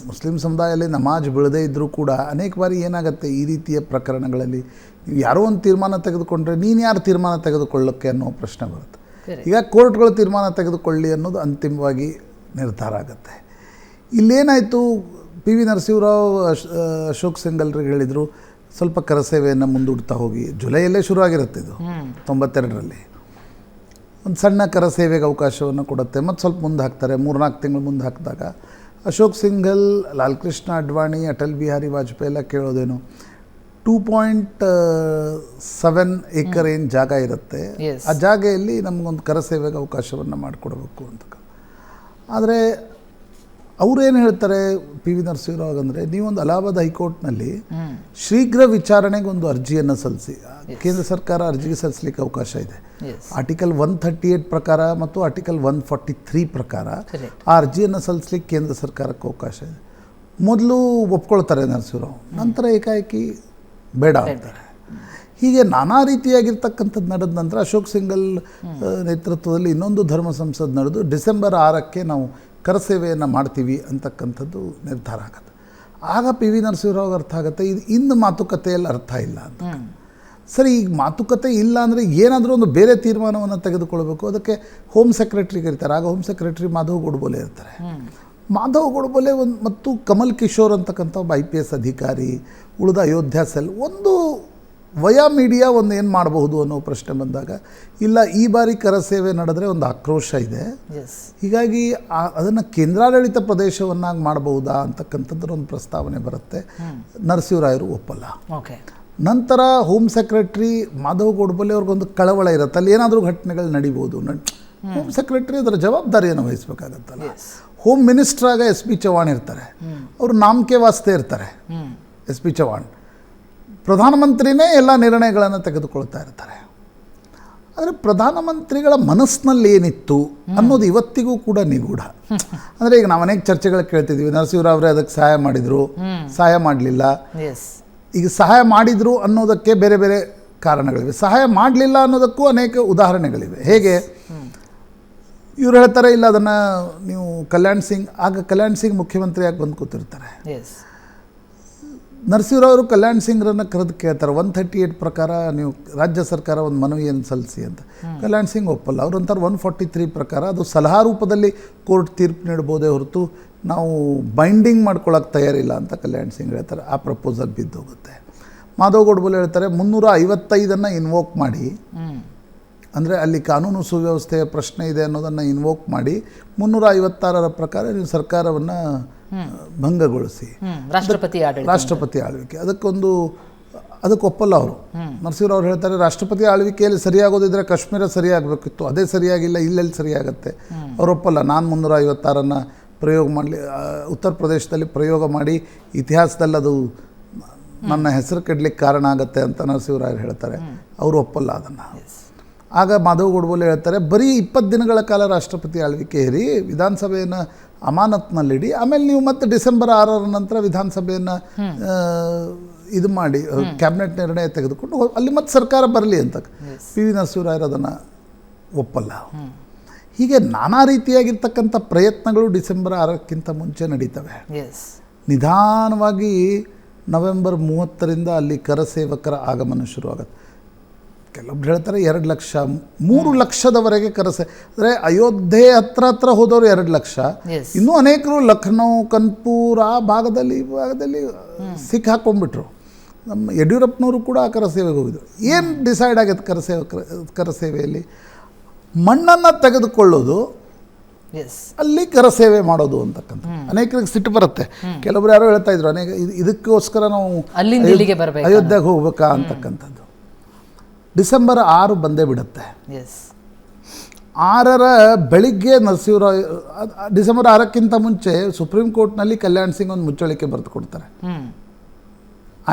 ಮುಸ್ಲಿಂ ಸಮುದಾಯದಲ್ಲಿ ನಮಾಜ್ ಬೀಳದೇ ಇದ್ದರೂ ಕೂಡ ಅನೇಕ ಬಾರಿ ಏನಾಗುತ್ತೆ, ಈ ರೀತಿಯ ಪ್ರಕರಣಗಳಲ್ಲಿ ನೀವು ಯಾರೋ ಒಂದು ತೀರ್ಮಾನ ತೆಗೆದುಕೊಂಡ್ರೆ ನೀನು ಯಾರು ತೀರ್ಮಾನ ತೆಗೆದುಕೊಳ್ಳೋಕ್ಕೆ ಅನ್ನೋ ಪ್ರಶ್ನೆ ಬರುತ್ತೆ. ಈಗ ಕೋರ್ಟ್ಗಳು ತೀರ್ಮಾನ ತೆಗೆದುಕೊಳ್ಳಿ ಅನ್ನೋದು ಅಂತಿಮವಾಗಿ ನಿರ್ಧಾರ ಆಗುತ್ತೆ. ಇಲ್ಲೇನಾಯಿತು, PV ನರಸಿಂಹರಾವ್ ಅಶೋಕ್ ಸಿಂಗಲ್ರಿಗೆ ಹೇಳಿದರು ಸ್ವಲ್ಪ ಕರಸೇವೆಯನ್ನು ಮುಂದೂಡ್ತಾ ಹೋಗಿ. ಜುಲೈಯಲ್ಲೇ ಶುರುವಾಗಿರುತ್ತೆ ಇದು 92ರಲ್ಲಿ. ಒಂದು ಸಣ್ಣ ಕರಸೇವೆಗೆ ಅವಕಾಶವನ್ನು ಕೊಡುತ್ತೆ. ಮತ್ತು ಸ್ವಲ್ಪ ಮುಂದೆ ಹಾಕ್ತಾರೆ, 3-4 ತಿಂಗಳು ಮುಂದೆ ಹಾಕಿದಾಗ ಅಶೋಕ್ ಸಿಂಘಲ್, ಲಾಲ್ ಕೃಷ್ಣ ಅಡ್ವಾಣಿ, ಅಟಲ್ ಬಿಹಾರಿ ವಾಜಪೇಯಿ ಎಲ್ಲ ಕೇಳೋದೇನು 2.7 ಏಕರ್ ಏನು ಜಾಗ ಇರುತ್ತೆ, ಆ ಜಾಗೆಯಲ್ಲಿ ನಮಗೊಂದು ಕರಸೇವೆಗೆ ಅವಕಾಶವನ್ನು ಮಾಡಿಕೊಡ್ಬೇಕು ಅಂತ. ಆದರೆ ಅವರೇನು ಹೇಳ್ತಾರೆ PV ನರಸಿಂಹರಾವ್ ಅಂದರೆ, ನೀವೊಂದು ಅಲಹಾಬಾದ್ ಹೈಕೋರ್ಟ್ನಲ್ಲಿ ಶೀಘ್ರ ವಿಚಾರಣೆಗೆ ಒಂದು ಅರ್ಜಿಯನ್ನು ಸಲ್ಲಿಸಿ. ಕೇಂದ್ರ ಸರ್ಕಾರ ಅರ್ಜಿಗೆ ಸಲ್ಲಿಸಲಿಕ್ಕೆ ಅವಕಾಶ ಇದೆ. ಆರ್ಟಿಕಲ್ 138 ಪ್ರಕಾರ ಮತ್ತು ಆರ್ಟಿಕಲ್ 143 ಪ್ರಕಾರ ಆ ಅರ್ಜಿಯನ್ನು ಸಲ್ಲಿಸಲಿಕ್ಕೆ ಕೇಂದ್ರ ಸರ್ಕಾರಕ್ಕೆ ಅವಕಾಶ ಇದೆ. ಮೊದಲು ಒಪ್ಕೊಳ್ತಾರೆ ನರಸಿಂಹರಾವ್, ನಂತರ ಏಕಾಏಕಿ ಬೇಡ ಅಂತಾರೆ. ಹೀಗೆ ನಾನಾ ರೀತಿಯಾಗಿರ್ತಕ್ಕಂಥದ್ದು ನಡೆದ ನಂತರ ಅಶೋಕ್ ಸಿಂಘಲ್ ನೇತೃತ್ವದಲ್ಲಿ ಇನ್ನೊಂದು ಧರ್ಮ ಸಂಸದ್ ನಡೆದು ಡಿಸೆಂಬರ್ 6ಕ್ಕೆ ನಾವು ಕರಸೇವೆಯನ್ನು ಮಾಡ್ತೀವಿ ಅಂತಕ್ಕಂಥದ್ದು ನಿರ್ಧಾರ ಆಗುತ್ತೆ. ಆಗ ಪಿ ವಿ ನರಸಿಂಹರಾವ್ಗೆ ಅರ್ಥ ಆಗುತ್ತೆ ಇದು ಇನ್ನು ಮಾತುಕತೆಯಲ್ಲಿ ಅರ್ಥ ಇಲ್ಲ ಅಂತ. ಸರಿ, ಈಗ ಮಾತುಕತೆ ಇಲ್ಲ ಅಂದರೆ ಏನಾದರೂ ಒಂದು ಬೇರೆ ತೀರ್ಮಾನವನ್ನು ತೆಗೆದುಕೊಳ್ಬೇಕು. ಅದಕ್ಕೆ ಹೋಮ್ ಸೆಕ್ರೆಟ್ರಿಗೆ ಇರ್ತಾರೆ. ಆಗ ಹೋಮ್ ಸೆಕ್ರೆಟರಿ ಮಾಧವ್ ಗೊಡ್ಬೋಲೆ ಇರ್ತಾರೆ. ಮಾಧವ್ ಗೊಡ್ಬೋಲೆ ಮತ್ತು ಕಮಲ್ ಕಿಶೋರ್ ಅಂತಕ್ಕಂಥ ಒಬ್ಬ IPS ಅಧಿಕಾರಿ, ಉಳಿದ ಅಯೋಧ್ಯ ಸೆಲ್, ಒಂದು ವಯಾ ಮೀಡಿಯಾ ಒಂದು ಏನು ಮಾಡಬಹುದು ಅನ್ನೋ ಪ್ರಶ್ನೆ ಬಂದಾಗ, ಇಲ್ಲ ಈ ಬಾರಿ ಕರಸೇವೆ ನಡೆದರೆ ಒಂದು ಆಕ್ರೋಶ ಇದೆ, ಹೀಗಾಗಿ ಅದನ್ನು ಕೇಂದ್ರಾಡಳಿತ ಪ್ರದೇಶವನ್ನಾಗಿ ಮಾಡಬಹುದಾ ಅಂತಕ್ಕಂಥದ್ರ ಒಂದು ಪ್ರಸ್ತಾವನೆ ಬರುತ್ತೆ. ನರಸಿಂಹರಾಯರು ಒಪ್ಪಲ್ಲ. ನಂತರ ಹೋಮ್ ಸೆಕ್ರೆಟ್ರಿ ಮಾಧವ್ ಗೊಡ್ಬೋಲೆ ಅವ್ರಿಗೊಂದು ಕಳವಳ ಇರುತ್ತೆ, ಅಲ್ಲಿ ಏನಾದರೂ ಘಟನೆಗಳು ನಡಿಬೋದು. ಹೋಮ್ ಸೆಕ್ರೆಟ್ರಿ ಅದರ ಜವಾಬ್ದಾರಿಯನ್ನು ವಹಿಸಬೇಕಾಗತ್ತಲ್ಲ. ಹೋಮ್ ಮಿನಿಸ್ಟರ್ ಆಗ SP ಚವ್ಹಾಣ್ ಇರ್ತಾರೆ, ಅವರು ನಾಮಕೆ ವಾಸ್ತೆ ಇರ್ತಾರೆ. SP ಚವ್ಹಾಣ್ ಪ್ರಧಾನಮಂತ್ರಿನೇ ಎಲ್ಲ ನಿರ್ಣಯಗಳನ್ನು ತೆಗೆದುಕೊಳ್ತಾ ಇರ್ತಾರೆ. ಆದರೆ ಪ್ರಧಾನಮಂತ್ರಿಗಳ ಮನಸ್ಸಿನಲ್ಲಿ ಏನಿತ್ತು ಅನ್ನೋದು ಇವತ್ತಿಗೂ ಕೂಡ ನಿಗೂಢ. ಅಂದರೆ ಈಗ ನಾವು ಅನೇಕ ಚರ್ಚೆಗಳು ಕೇಳ್ತಿದ್ವಿ, ನರಸಿಂಹರಾವ್ರೆ ಅದಕ್ಕೆ ಸಹಾಯ ಮಾಡಿದರು, ಸಹಾಯ ಮಾಡಲಿಲ್ಲ. ಈಗ ಸಹಾಯ ಮಾಡಿದರು ಅನ್ನೋದಕ್ಕೆ ಬೇರೆ ಬೇರೆ ಕಾರಣಗಳಿವೆ, ಸಹಾಯ ಮಾಡಲಿಲ್ಲ ಅನ್ನೋದಕ್ಕೂ ಅನೇಕ ಉದಾಹರಣೆಗಳಿವೆ. ಹೇಗೆ ಇವ್ರು ಹೇಳ್ತಾರೆ, ಇಲ್ಲ ಅದನ್ನು ನೀವು ಕಲ್ಯಾಣ್ ಸಿಂಗ್ ಮುಖ್ಯಮಂತ್ರಿಯಾಗಿ ಬಂದು ಕೂತಿರ್ತಾರೆ. ನರಸಿಂಹರಾವರು ಕಲ್ಯಾಣ್ ಸಿಂಗ್ರನ್ನು ಕರೆದು ಕೇಳ್ತಾರೆ, 138 ಪ್ರಕಾರ ನೀವು ರಾಜ್ಯ ಸರ್ಕಾರ ಒಂದು ಮನವಿಯನ್ನು ಸಲ್ಲಿಸಿ ಅಂತ. ಕಲ್ಯಾಣ್ ಸಿಂಗ್ ಒಪ್ಪಲ್ಲ. ಅವ್ರು ಅಂತಾರೆ 143 ಪ್ರಕಾರ ಅದು ಸಲಹಾ ರೂಪದಲ್ಲಿ ಕೋರ್ಟ್ ತೀರ್ಪು ನೀಡ್ಬೋದೇ ಹೊರತು ನಾವು ಬೈಂಡಿಂಗ್ ಮಾಡ್ಕೊಳ್ಳೋಕೆ ತಯಾರಿಲ್ಲ ಅಂತ ಕಲ್ಯಾಣ್ ಸಿಂಗ್ ಹೇಳ್ತಾರೆ. ಆ ಪ್ರಪೋಸಲ್ ಬಿದ್ದೋಗುತ್ತೆ. ಮಾಧವ್ ಗೊಡ್ಬೋಲೆ ಹೇಳ್ತಾರೆ 355 ಇನ್ವೋಕ್ ಮಾಡಿ, ಅಂದರೆ ಅಲ್ಲಿ ಕಾನೂನು ಸುವ್ಯವಸ್ಥೆಯ ಪ್ರಶ್ನೆ ಇದೆ ಅನ್ನೋದನ್ನು ಇನ್ವೋಕ್ ಮಾಡಿ 356 ಪ್ರಕಾರ ನೀವು ಸರ್ಕಾರವನ್ನು ಭಂಗಗೊಳಿಸಿ, ರಾಷ್ಟ್ರಪತಿ ಆಳ್ವಿಕೆ ಅದಕ್ಕೆ ಒಪ್ಪಲ್ಲ ಅವರು. ನರಸಿಂಹರಾವ್ ಹೇಳ್ತಾರೆ, ರಾಷ್ಟ್ರಪತಿ ಆಳ್ವಿಕೆಯಲ್ಲಿ ಸರಿಯಾಗೋದಿದ್ರೆ ಕಾಶ್ಮೀರ ಸರಿಯಾಗಬೇಕಿತ್ತು, ಅದೇ ಸರಿಯಾಗಿಲ್ಲ, ಇಲ್ಲೆಲ್ಲಿ ಸರಿಯಾಗತ್ತೆ. ಅವ್ರು ಒಪ್ಪಲ್ಲ. ನಾನು 356 ಪ್ರಯೋಗ ಮಾಡಲಿ, ಉತ್ತರ ಪ್ರದೇಶದಲ್ಲಿ ಪ್ರಯೋಗ ಮಾಡಿ ಇತಿಹಾಸದಲ್ಲಿ ಅದು ನನ್ನ ಹೆಸರು ಕೆಡಲಿಕ್ಕೆ ಕಾರಣ ಆಗುತ್ತೆ ಅಂತ ನರಸಿಂಹರಾವ್ ಹೇಳ್ತಾರೆ. ಅವರು ಒಪ್ಪಲ್ಲ ಅದನ್ನು. ಆಗ ಮಾಧವ್ ಗೊಡ್ಬೋಲೆ ಹೇಳ್ತಾರೆ, ಬರೀ 20 ದಿನಗಳ ಕಾಲ ರಾಷ್ಟ್ರಪತಿ ಆಳ್ವಿಕೆ ಇರಿ, ವಿಧಾನಸಭೆಯನ್ನು ಅಮಾನತ್ನಲ್ಲಿಡಿ, ಆಮೇಲೆ ನೀವು ಮತ್ತೆ ಡಿಸೆಂಬರ್ 6ರ ನಂತರ ವಿಧಾನಸಭೆಯನ್ನು ಇದು ಮಾಡಿ ಕ್ಯಾಬಿನೆಟ್ ನಿರ್ಣಯ ತೆಗೆದುಕೊಂಡು ಅಲ್ಲಿ ಮತ್ತೆ ಸರ್ಕಾರ ಬರಲಿ ಅಂತ. ಪಿ ವಿ ನರಸಿಂಹರಾಯರು ಅದನ್ನು ಒಪ್ಪಲ್ಲ. ಹೀಗೆ ನಾನಾ ರೀತಿಯಾಗಿರ್ತಕ್ಕಂಥ ಪ್ರಯತ್ನಗಳು ಡಿಸೆಂಬರ್ 6ಕ್ಕಿಂತ ಮುಂಚೆ ನಡೀತವೆ. ನಿಧಾನವಾಗಿ ನವೆಂಬರ್ 30ರಿಂದ ಅಲ್ಲಿ ಕರಸೇವಕರ ಆಗಮನ ಶುರುವಾಗುತ್ತೆ. ಕೆಲವೊಬ್ರು ಹೇಳ್ತಾರೆ 2 ಲಕ್ಷ, 3 ಲಕ್ಷದವರೆಗೆ ಅಂದರೆ ಅಯೋಧ್ಯೆ ಹತ್ರ ಹೋದವರು 2 ಲಕ್ಷ. ಇನ್ನೂ ಅನೇಕರು ಲಖನೌ, ಕನ್ಪೂರ್ ಆ ಭಾಗದಲ್ಲಿ ಸಿಕ್ಕಾಕೊಂಡ್ಬಿಟ್ರು. ನಮ್ಮ ಯಡಿಯೂರಪ್ಪನವರು ಕೂಡ ಆ ಕರಸೇವೆಗೆ ಹೋಗಿದ್ರು. ಏನು ಡಿಸೈಡ್ ಆಗೈತೆ ಕರಸೇವೆಯಲ್ಲಿ? ಮಣ್ಣನ್ನು ತೆಗೆದುಕೊಳ್ಳೋದು, ಅಲ್ಲಿ ಕರಸೇವೆ ಮಾಡೋದು ಅಂತಕ್ಕಂಥ. ಅನೇಕರಿಗೆ ಸಿಟ್ಟು ಬರುತ್ತೆ. ಕೆಲವರು ಯಾರೋ ಹೇಳ್ತಾ ಇದ್ರು, ಇದಕ್ಕೋಸ್ಕರ ನಾವು ಅಯೋಧ್ಯೆಗೆ ಹೋಗ್ಬೇಕಾ ಅಂತಕ್ಕಂಥದ್ದು. ಡಿಸೆಂಬರ್ 6 ಬಂದೇ ಬಿಡುತ್ತೆ. 6ರ ಬೆಳಿಗ್ಗೆ ನರಸಿಂಹರಾವ್, ಡಿಸೆಂಬರ್ 6ಕ್ಕಿಂತ ಮುಂಚೆ ಸುಪ್ರೀಂ ಕೋರ್ಟ್ನಲ್ಲಿ ಕಲ್ಯಾಣ್ ಸಿಂಗ್ ಒಂದು ಮುಚ್ಚಳಿಕೆ ಬರೆದು ಕೊಡ್ತಾರೆ.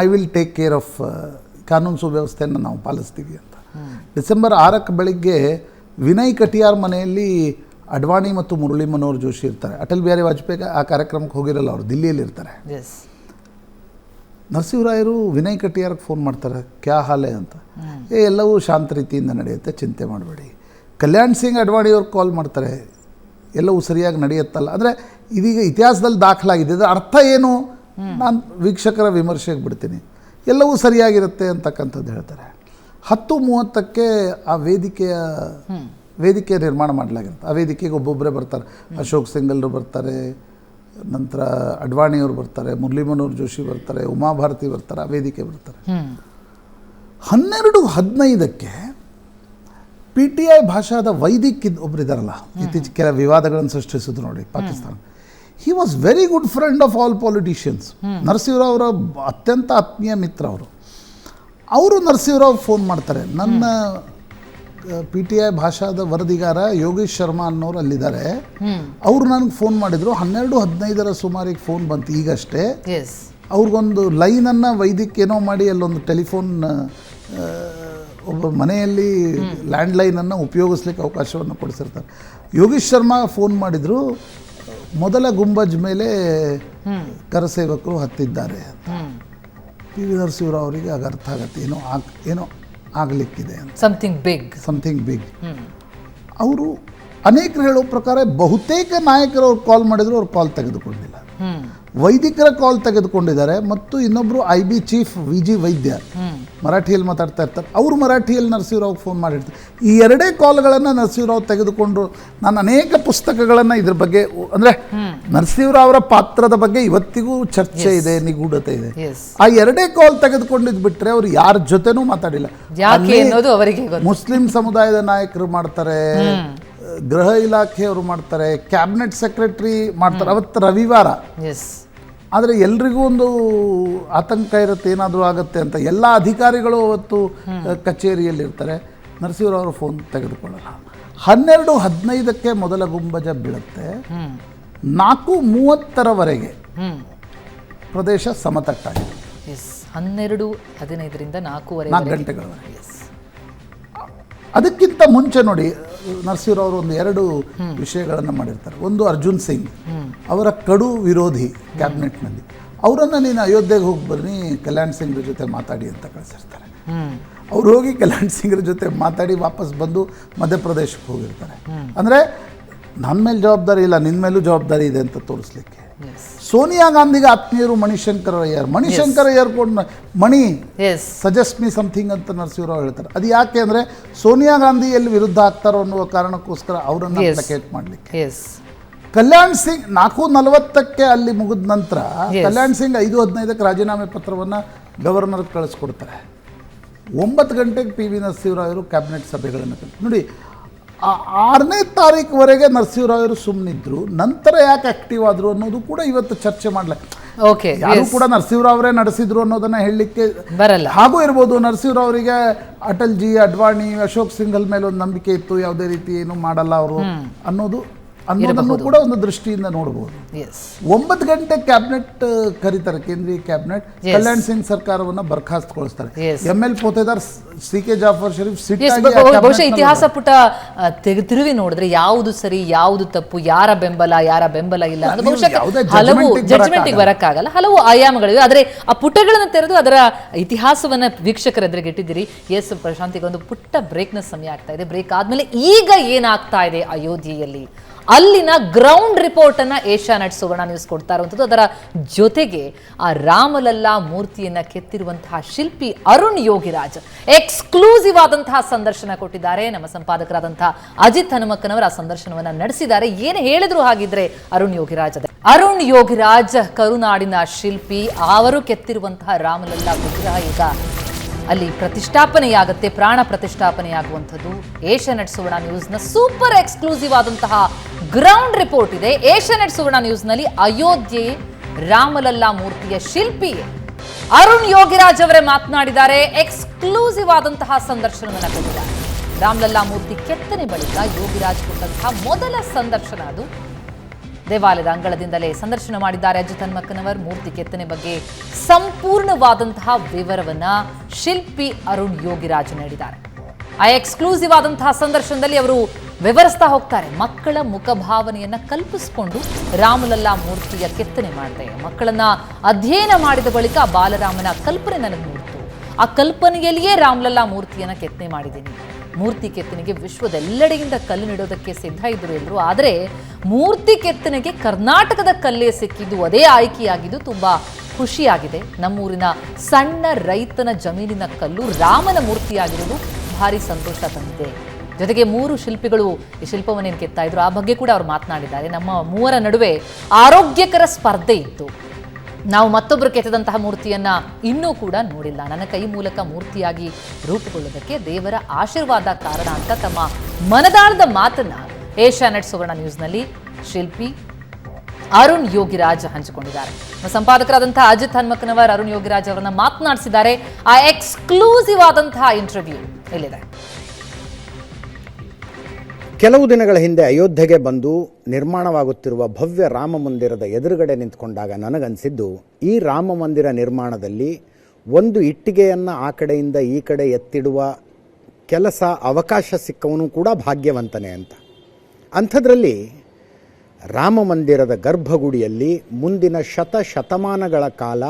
I will take care of, ಕಾನೂನು ಸುವ್ಯವಸ್ಥೆಯನ್ನು ನಾವು ಪಾಲಿಸ್ತೀವಿ ಅಂತ. ಡಿಸೆಂಬರ್ 6ಕ್ಕೆ ಬೆಳಿಗ್ಗೆ ವಿನಯ್ ಕಟಿಯಾರ್ ಮನೆಯಲ್ಲಿ ಅಡ್ವಾಣಿ ಮತ್ತು ಮುರಳಿ ಮನೋಹರ್ ಜೋಶಿ ಇರ್ತಾರೆ. ಅಟಲ್ ಬಿಹಾರಿ ವಾಜಪೇಯಿ ಆ ಕಾರ್ಯಕ್ರಮಕ್ಕೆ ಹೋಗಿರಲ್ಲ, ಅವರು ದಿಲ್ಲಿಯಲ್ಲಿ ಇರ್ತಾರೆ. ನರಸಿಂಹರಾಯರು ವಿನಯ್ ಕಟಿಯಾರ್ಗೆ ಫೋನ್ ಮಾಡ್ತಾರೆ, ಕ್ಯಾ ಹಾಲೆ ಅಂತ. ಎಲ್ಲವೂ ಶಾಂತ ರೀತಿಯಿಂದ ನಡೆಯುತ್ತೆ, ಚಿಂತೆ ಮಾಡಬೇಡಿ. ಕಲ್ಯಾಣ್ ಸಿಂಗ್ ಅಡ್ವಾಣಿಯವ್ರಿಗೆ ಕಾಲ್ ಮಾಡ್ತಾರೆ, ಎಲ್ಲವೂ ಸರಿಯಾಗಿ ನಡೆಯುತ್ತಲ್ಲ. ಅಂದರೆ ಇದೀಗ ಇತಿಹಾಸದಲ್ಲಿ ದಾಖಲಾಗಿದೆ, ಇದರ ಅರ್ಥ ಏನು? ನಾನು ವೀಕ್ಷಕರ ವಿಮರ್ಶೆಗೆ ಬಿಡ್ತೀನಿ. ಎಲ್ಲವೂ ಸರಿಯಾಗಿರುತ್ತೆ ಅಂತಕ್ಕಂಥದ್ದು ಹೇಳ್ತಾರೆ. 10:30ಕ್ಕೆ ಆ ವೇದಿಕೆ ನಿರ್ಮಾಣ ಮಾಡಲಾಗಿರುತ್ತೆ. ಆ ವೇದಿಕೆಗೆ ಒಬ್ಬೊಬ್ಬರೇ ಬರ್ತಾರೆ. ಅಶೋಕ್ ಸಿಂಗಲ್ರು ಬರ್ತಾರೆ, ನಂತರ ಅಡ್ವಾಣಿಯವರು ಬರ್ತಾರೆ, ಮುರಳಿ ಮನೋಹರ್ ಜೋಶಿ ಬರ್ತಾರೆ, ಉಮಾಭಾರತಿ ಬರ್ತಾರೆ, ಆ ವೇದಿಕೆ ಬರ್ತಾರೆ. 12:15ಕ್ಕೆ PTI ಭಾಷಾದ ವೈದಿಕ್ ಒಬ್ಬರಿದ್ದಾರಲ್ಲ, ಇತ್ತೀಚೆಗೆ ಕೆಲ ವಿವಾದಗಳನ್ನು ಸೃಷ್ಟಿಸಿದ್ರು ನೋಡಿ, Pakistan. He was very good friend of all politicians. Narasimha Rao ಅವರ ಅತ್ಯಂತ ಆತ್ಮೀಯ ಮಿತ್ರ ಅವರು ನರಸಿಂಹರಾವ್ ಫೋನ್ ಮಾಡ್ತಾರೆ. ನನ್ನ PTI ಭಾಷಾದ ವರದಿಗಾರ ಯೋಗೇಶ್ ಶರ್ಮಾ ಅನ್ನೋರು ಅಲ್ಲಿದ್ದಾರೆ, ಅವರು ನನಗೆ ಫೋನ್ ಮಾಡಿದರು. 12:15 ಸುಮಾರಿಗೆ ಫೋನ್ ಬಂತು ಈಗಷ್ಟೇ. ಅವ್ರಿಗೊಂದು ಲೈನನ್ನು ವೈದಿಕ್ ಏನೋ ಮಾಡಿ ಅಲ್ಲೊಂದು ಟೆಲಿಫೋನ್, ಒಬ್ಬ ಮನೆಯಲ್ಲಿ ಲ್ಯಾಂಡ್ ಲೈನನ್ನು ಉಪಯೋಗಿಸ್ಲಿಕ್ಕೆ ಅವಕಾಶವನ್ನು ಕೊಡಿಸಿರ್ತಾರೆ. ಯೋಗೇಶ್ ಶರ್ಮಾ ಫೋನ್ ಮಾಡಿದರು, ಮೊದಲ ಗುಂಬಜ್ ಮೇಲೆ ಕರಸೇವಕರು ಹತ್ತಿದ್ದಾರೆ ಅಂತ. ಪಿ ವಿ ನರಸಿಂಹರಾವ್ ಅವರಿಗೆ ಆಗ ಅರ್ಥ ಆಗುತ್ತೆ, ಏನೋ ಆಗಲಿಕ್ಕಿದೆ ಅಂತ. Something big. ಅವರು ಅನೇಕರು ಹೇಳೋ ಪ್ರಕಾರ ಬಹುತೇಕ ನಾಯಕರು ಅವ್ರು ಕಾಲ್ ಮಾಡಿದ್ರು ಅವ್ರು ಕಾಲ್ ತೆಗೆದುಕೊಂಡಿಲ್ಲ. ವೈದಿಕರ ಕಾಲ್ ತೆಗೆದುಕೊಂಡಿದ್ದಾರೆ ಮತ್ತು ಇನ್ನೊಬ್ಬರು IB ಚೀಫ್ VG ವೈದ್ಯ ಮರಾಠಿಯಲ್ಲಿ ಮಾತಾಡ್ತಾ ಇರ್ತಾರೆ, ಅವರು ಮರಾಠಿಯಲ್ಲಿ ನರಸಿಂಹರಾವ್ ಫೋನ್ ಮಾಡಿರ್ತಾರೆ. ಈ ಎರಡೇ ಕಾಲ್ಗಳನ್ನು ನರಸಿಂಹರಾವ್ ತೆಗೆದುಕೊಂಡ್ರು. ನಾನು ಅನೇಕ ಪುಸ್ತಕಗಳನ್ನು ಇದ್ರ ಬಗ್ಗೆ, ಅಂದರೆ ನರಸಿಂಹರಾವ್ ಅವರ ಪಾತ್ರದ ಬಗ್ಗೆ ಇವತ್ತಿಗೂ ಚರ್ಚೆ ಇದೆ, ನಿಗೂಢತೆ ಇದೆ. ಆ ಎರಡೇ ಕಾಲ್ ತೆಗೆದುಕೊಂಡಿದ್ದು ಬಿಟ್ಟರೆ ಅವ್ರು ಯಾರ ಜೊತೆನೂ ಮಾತಾಡಿಲ್ಲ. ಮುಸ್ಲಿಂ ಸಮುದಾಯದ ನಾಯಕರು ಮಾಡ್ತಾರೆ, ಗೃಹ ಇಲಾಖೆಯವರು ಮಾಡ್ತಾರೆ, ಕ್ಯಾಬಿನೆಟ್ ಸೆಕ್ರೆಟರಿ ಮಾಡ್ತಾರೆ. ಅವತ್ತು ರವಿವಾರ, ಆದರೆ ಎಲ್ರಿಗೂ ಒಂದು ಆತಂಕ ಇರುತ್ತೆ, ಏನಾದರೂ ಆಗುತ್ತೆ ಅಂತ. ಎಲ್ಲ ಅಧಿಕಾರಿಗಳು ಅವತ್ತು ಕಚೇರಿಯಲ್ಲಿರ್ತಾರೆ. ನರಸಿಂಹರಾವ್ ಫೋನ್ ತೆಗೆದುಕೊಳ್ಳಲ್ಲ. 12:15 ಮೊದಲ ಗುಂಬಜ ಬೀಳುತ್ತೆ. 4:30 ಪ್ರದೇಶ ಸಮತಟ್ಟಾಗಿದೆ. 12:15ರಿಂದ 4 ಗಂಟೆಗಳವರೆಗೆ. ಅದಕ್ಕಿಂತ ಮುಂಚೆ ನೋಡಿ, ನರಸಿಂಹರಾವ್ ಅವರು ಒಂದು 2 ವಿಷಯಗಳನ್ನು ಮಾಡಿರ್ತಾರೆ. ಒಂದು, ಅರ್ಜುನ್ ಸಿಂಗ್ ಅವರ ಕಡು ವಿರೋಧಿ ಕ್ಯಾಬಿನೆಟ್ನಲ್ಲಿ, ಅವರನ್ನು ನೀನು ಅಯೋಧ್ಯೆಗೆ ಹೋಗಿ ಬನ್ನಿ, ಕಲ್ಯಾಣ್ ಸಿಂಗ್ರ ಜೊತೆ ಮಾತಾಡಿ ಅಂತ ಕಳಿಸಿರ್ತಾರೆ. ಅವ್ರು ಹೋಗಿ ಕಲ್ಯಾಣ್ ಸಿಂಗ್ರ ಜೊತೆ ಮಾತಾಡಿ ವಾಪಸ್ ಬಂದು ಮಧ್ಯಪ್ರದೇಶಕ್ಕೆ ಹೋಗಿರ್ತಾರೆ. ಅಂದರೆ ನನ್ನ ಮೇಲೆ ಜವಾಬ್ದಾರಿ ಇಲ್ಲ, ನಿನ್ನ ಮೇಲೂ ಜವಾಬ್ದಾರಿ ಇದೆ ಅಂತ ತೋರಿಸ್ಲಿಕ್ಕೆ. ಸೋನಿಯಾ ಗಾಂಧಿಗೆ ಆತ್ಮೀಯರು ಮಣಿಶಂಕರ್ ಅಯ್ಯರ್ ಕೊಂಡು ಮಣಿ ಸಜೆಸ್ಟ್ ಮೀ ಸಮಥಿಂಗ್ ಅಂತ ನರಸಿಂಹರಾವ್ ಹೇಳ್ತಾರೆ. ಅದು ಯಾಕೆ ಅಂದರೆ ಸೋನಿಯಾ ಗಾಂಧಿ ಎಲ್ಲಿ ವಿರುದ್ಧ ಆಗ್ತಾರೋ ಅನ್ನುವ ಕಾರಣಕ್ಕೋಸ್ಕರ ಅವರನ್ನು ಪ್ಲಕೇಟ್ ಮಾಡಲಿಕ್ಕೆ. ಕಲ್ಯಾಣ್ ಸಿಂಗ್ 4:40 ಅಲ್ಲಿ ಮುಗಿದ ನಂತರ ಕಲ್ಯಾಣ್ ಸಿಂಗ್ 5:15 ರಾಜೀನಾಮೆ ಪತ್ರವನ್ನು ಗವರ್ನರ್ಗೆ ಕಳಿಸ್ಕೊಡ್ತಾರೆ. 9 ಗಂಟೆಗೆ PV ನರಸಿಂಹರಾವ್ ಅವರು ಕ್ಯಾಬಿನೆಟ್ ಸಭೆಗಳನ್ನು ನೋಡಿ. 6ನೇ ತಾರೀಕುವರೆಗೆ ನರಸಿಂಹರಾವ್ ಅವರು ಸುಮ್ಮನಿದ್ರು, ನಂತರ ಯಾಕೆ ಆಕ್ಟಿವ್ ಆದರು ಅನ್ನೋದು ಕೂಡ ಇವತ್ತು ಚರ್ಚೆ ಮಾಡ್ಲಿಕ್ಕೆ ಯಾರು ಕೂಡ ನರಸಿಂಹರಾವ್ ಅವರೇ ನಡೆಸಿದ್ರು ಅನ್ನೋದನ್ನ ಹೇಳಲಿಕ್ಕೆ ಬರಲ್ಲ. ಹಾಗೂ ಇರ್ಬೋದು, ನರಸಿಂಹರಾವ್ ಅವರಿಗೆ ಅಟಲ್ ಜಿ, ಅಡ್ವಾಣಿ, ಅಶೋಕ್ ಸಿಂಘಲ್ ಮೇಲೆ ಒಂದು ನಂಬಿಕೆ ಇತ್ತು, ಯಾವುದೇ ರೀತಿ ಏನು ಮಾಡಲ್ಲ ಅವರು ಅನ್ನೋದನ್ನು ಕೂಡ ಒಂದು ದೃಷ್ಟಿಯಿಂದ ನೋಡಬಹುದು. 9 ಗಂಟೆ ಕ್ಯಾಬಿನೆಟ್ ಕರೀತಾರೆ, ಕೇಂದ್ರೀಯ ಕ್ಯಾಬಿನೆಟ್. ಕಲ್ಯಾಣ್ ಸಿಂಗ್ ಸರ್ಕಾರವನ್ನು ಬರ್ಖಾಸ್ತಗೊಳಿಸ್ತಾರೆ. ML ಪೋತೆದಾರ್, CK ಜಾಫರ್ ಶರೀಫ್ ಬಹುಶಃ ಇತಿಹಾಸ ಪುಟ ತಿರುವಿ ನೋಡಿದ್ರೆ ಯಾವುದು ಸರಿ, ಯಾವುದು ತಪ್ಪು, ಯಾರ ಬೆಂಬಲ ಇಲ್ಲ, ಹಲವು ಜಡ್ಜ್ಮೆಂಟ್ಗೆ ಬರಕ್ಕಾಗಲ್ಲ, ಹಲವು ಆಯಾಮಗಳಿವೆ. ಆದರೆ ಆ ಪುಟಗಳನ್ನು ತೆರೆದು ಅದರ ಇತಿಹಾಸವನ್ನ ವೀಕ್ಷಕರ ಎದುರಿಗೆ ಇಟ್ಟಿದ್ದೀರಿ. ಪ್ರಶಾಂತಿಗೆ ಒಂದು ಪುಟ್ಟ ಬ್ರೇಕ್ನ ಸಮಯ ಆಗ್ತಾ ಇದೆ. ಬ್ರೇಕ್ ಆದ್ಮೇಲೆ ಈಗ ಏನಾಗ್ತಾ ಇದೆ ಅಯೋಧ್ಯೆಯಲ್ಲಿ, ಅಲ್ಲಿನ ಗ್ರೌಂಡ್ ರಿಪೋರ್ಟ್ ಅನ್ನ ಏಷ್ಯಾನೆಟ್ ಸುವರ್ಣ ನ್ಯೂಸ್ ಕೊಡ್ತಾ ಇರುವಂಥದ್ದು. ಅದರ ಜೊತೆಗೆ ಆ ರಾಮಲಲ್ಲಾ ಮೂರ್ತಿಯನ್ನ ಕೆತ್ತಿರುವಂತಹ ಶಿಲ್ಪಿ ಅರುಣ್ ಯೋಗಿರಾಜ್ ಎಕ್ಸ್ಕ್ಲೂಸಿವ್ ಆದಂತಹ ಸಂದರ್ಶನ ಕೊಟ್ಟಿದ್ದಾರೆ. ನಮ್ಮ ಸಂಪಾದಕರಾದಂತಹ ಅಜಿತ್ ಹನುಮಕ್ಕನವರು ಆ ಸಂದರ್ಶನವನ್ನ ನಡೆಸಿದ್ದಾರೆ. ಏನು ಹೇಳಿದ್ರು ಹಾಗಿದ್ರೆ ಅರುಣ್ ಯೋಗಿರಾಜ್ ಕರುನಾಡಿನ ಶಿಲ್ಪಿ, ಅವರು ಕೆತ್ತಿರುವಂತಹ ರಾಮಲಲ್ಲಾ ವಿಗ್ರಹ ಈಗ ಅಲ್ಲಿ ಪ್ರತಿಷ್ಠಾಪನೆಯಾಗುತ್ತೆ, ಪ್ರಾಣ ಪ್ರತಿಷ್ಠಾಪನೆಯಾಗುವಂಥದ್ದು. ಏಷ್ಯಾನೆಟ್ ಸುವರ್ಣ ನ್ಯೂಸ್ನ ಸೂಪರ್ ಎಕ್ಸ್ಕ್ಲೂಸಿವ್ ಆದಂತಹ ಗ್ರೌಂಡ್ ರಿಪೋರ್ಟ್ ಇದೆ. ಏಷ್ಯಾನೆಟ್ ಸುವರ್ಣ ನ್ಯೂಸ್ನಲ್ಲಿ ಅಯೋಧ್ಯೆ ರಾಮಲಲ್ಲಾ ಮೂರ್ತಿಯ ಶಿಲ್ಪಿ ಅರುಣ್ ಯೋಗಿರಾಜ್ ಅವರೇ ಮಾತನಾಡಿದ್ದಾರೆ. ಎಕ್ಸ್ಕ್ಲೂಸಿವ್ ಆದಂತಹ ಸಂದರ್ಶನವನ್ನು ಕೊಟ್ಟಿದ್ದಾರೆ. ರಾಮಲಲ್ಲಾ ಮೂರ್ತಿ ಕೆತ್ತನೆ ಬಳಿಕ ಯೋಗಿರಾಜ್ ಕೊಟ್ಟಂತಹ ಮೊದಲ ಸಂದರ್ಶನ ಅದು. ದೇವಾಲಯದ ಅಂಗಳದಿಂದಲೇ ಸಂದರ್ಶನ ಮಾಡಿದ್ದಾರೆ ಅಜಿತ್ ಹನುಮಕ್ಕನವರ್. ಮೂರ್ತಿ ಕೆತ್ತನೆ ಬಗ್ಗೆ ಸಂಪೂರ್ಣವಾದಂತಹ ವಿವರವನ್ನ ಶಿಲ್ಪಿ ಅರುಣ್ ಯೋಗಿರಾಜ್ ನೀಡಿದ್ದಾರೆ. ಆ ಎಕ್ಸ್ಕ್ಲೂಸಿವ್ ಆದಂತಹ ಸಂದರ್ಶನದಲ್ಲಿ ಅವರು ವಿವರಿಸ್ತಾ ಹೋಗ್ತಾರೆ. ಮಕ್ಕಳ ಮುಖಭಾವನೆಯನ್ನ ಕಲ್ಪಿಸಿಕೊಂಡು ರಾಮಲಲ್ಲಾ ಮೂರ್ತಿಯ ಕೆತ್ತನೆ ಮಾಡಿದೆ. ಮಕ್ಕಳನ್ನ ಅಧ್ಯಯನ ಮಾಡಿದ ಬಳಿಕ ಬಾಲರಾಮನ ಕಲ್ಪನೆ ನನಗೆ ಮೂಡಿತು. ಆ ಕಲ್ಪನೆಯಲ್ಲಿಯೇ ರಾಮಲಲ್ಲಾ ಮೂರ್ತಿಯನ್ನ ಕೆತ್ತನೆ ಮಾಡಿದ್ದೀನಿ. ಮೂರ್ತಿ ಕೆತ್ತನೆಗೆ ವಿಶ್ವದೆಲ್ಲೆಡೆಯಿಂದ ಕಲ್ಲು ನೀಡೋದಕ್ಕೆ ಸಿದ್ಧ ಇದ್ರು ಎಂದರು. ಆದರೆ ಮೂರ್ತಿ ಕೆತ್ತನೆಗೆ ಕರ್ನಾಟಕದ ಕಲ್ಲೇ ಸಿಕ್ಕಿದ್ದು, ಅದೇ ಆಯ್ಕೆಯಾಗಿದ್ದು ತುಂಬಾ ಖುಷಿಯಾಗಿದೆ. ನಮ್ಮೂರಿನ ಸಣ್ಣ ರೈತನ ಜಮೀನಿನ ಕಲ್ಲು ರಾಮನ ಮೂರ್ತಿಯಾಗಿರೋದು ಭಾರಿ ಸಂತೋಷ ತಂದಿದೆ. ಜೊತೆಗೆ 3 ಶಿಲ್ಪಿಗಳು ಈ ಶಿಲ್ಪವನ್ನೇನು ಕೆತ್ತಾ ಇದ್ರು, ಆ ಬಗ್ಗೆ ಕೂಡ ಅವರು ಮಾತನಾಡಿದ್ದಾರೆ. ನಮ್ಮ ಮೂವರ ನಡುವೆ ಆರೋಗ್ಯಕರ ಸ್ಪರ್ಧೆ ಇತ್ತು. ನಾವು ಮತ್ತೊಬ್ಬರು ಕೆತ್ತದಂತಹ ಮೂರ್ತಿಯನ್ನ ಇನ್ನೂ ಕೂಡ ನೋಡಿಲ್ಲ. ನನ್ನ ಕೈ ಮೂಲಕ ಮೂರ್ತಿಯಾಗಿ ರೂಪುಗೊಳ್ಳೋದಕ್ಕೆ ದೇವರ ಆಶೀರ್ವಾದ ಕಾರಣ ಅಂತ ತಮ್ಮ ಮನದಾಳದ ಮಾತನ್ನ ಏಷ್ಯಾನೆಟ್ ಸುವರ್ಣ ನ್ಯೂಸ್ನಲ್ಲಿ ಶಿಲ್ಪಿ ಅರುಣ್ ಯೋಗಿರಾಜ್ ಹಂಚಿಕೊಂಡಿದ್ದಾರೆ. ಸಂಪಾದಕರಾದಂತಹ ಅಜಿತ್ ಹನುಮಕ್ಕನವರ್ ಅರುಣ್ ಯೋಗಿರಾಜ್ ಅವರನ್ನ ಮಾತನಾಡಿಸಿದ್ದಾರೆ. ಆ ಎಕ್ಸ್ಕ್ಲೂಸಿವ್ ಆದಂತಹ ಇಂಟರ್ವ್ಯೂ ಇಲ್ಲಿದೆ. ಕೆಲವು ದಿನಗಳ ಹಿಂದೆ ಅಯೋಧ್ಯೆಗೆ ಬಂದು ನಿರ್ಮಾಣವಾಗುತ್ತಿರುವ ಭವ್ಯ ರಾಮ ಮಂದಿರದ ಎದುರುಗಡೆ ನಿಂತ್ಕೊಂಡಾಗ ನನಗನ್ಸಿದ್ದು, ಈ ರಾಮ ಮಂದಿರ ನಿರ್ಮಾಣದಲ್ಲಿ ಒಂದು ಇಟ್ಟಿಗೆಯನ್ನು ಆ ಕಡೆಯಿಂದ ಈ ಕಡೆ ಎತ್ತಿಡುವ ಕೆಲಸ ಅವಕಾಶ ಸಿಕ್ಕವನು ಕೂಡ ಭಾಗ್ಯವಂತನೇ ಅಂತ. ಅಂಥದ್ರಲ್ಲಿ ರಾಮ ಮಂದಿರದ ಗರ್ಭಗುಡಿಯಲ್ಲಿ ಮುಂದಿನ ಶತಮಾನಗಳ ಕಾಲ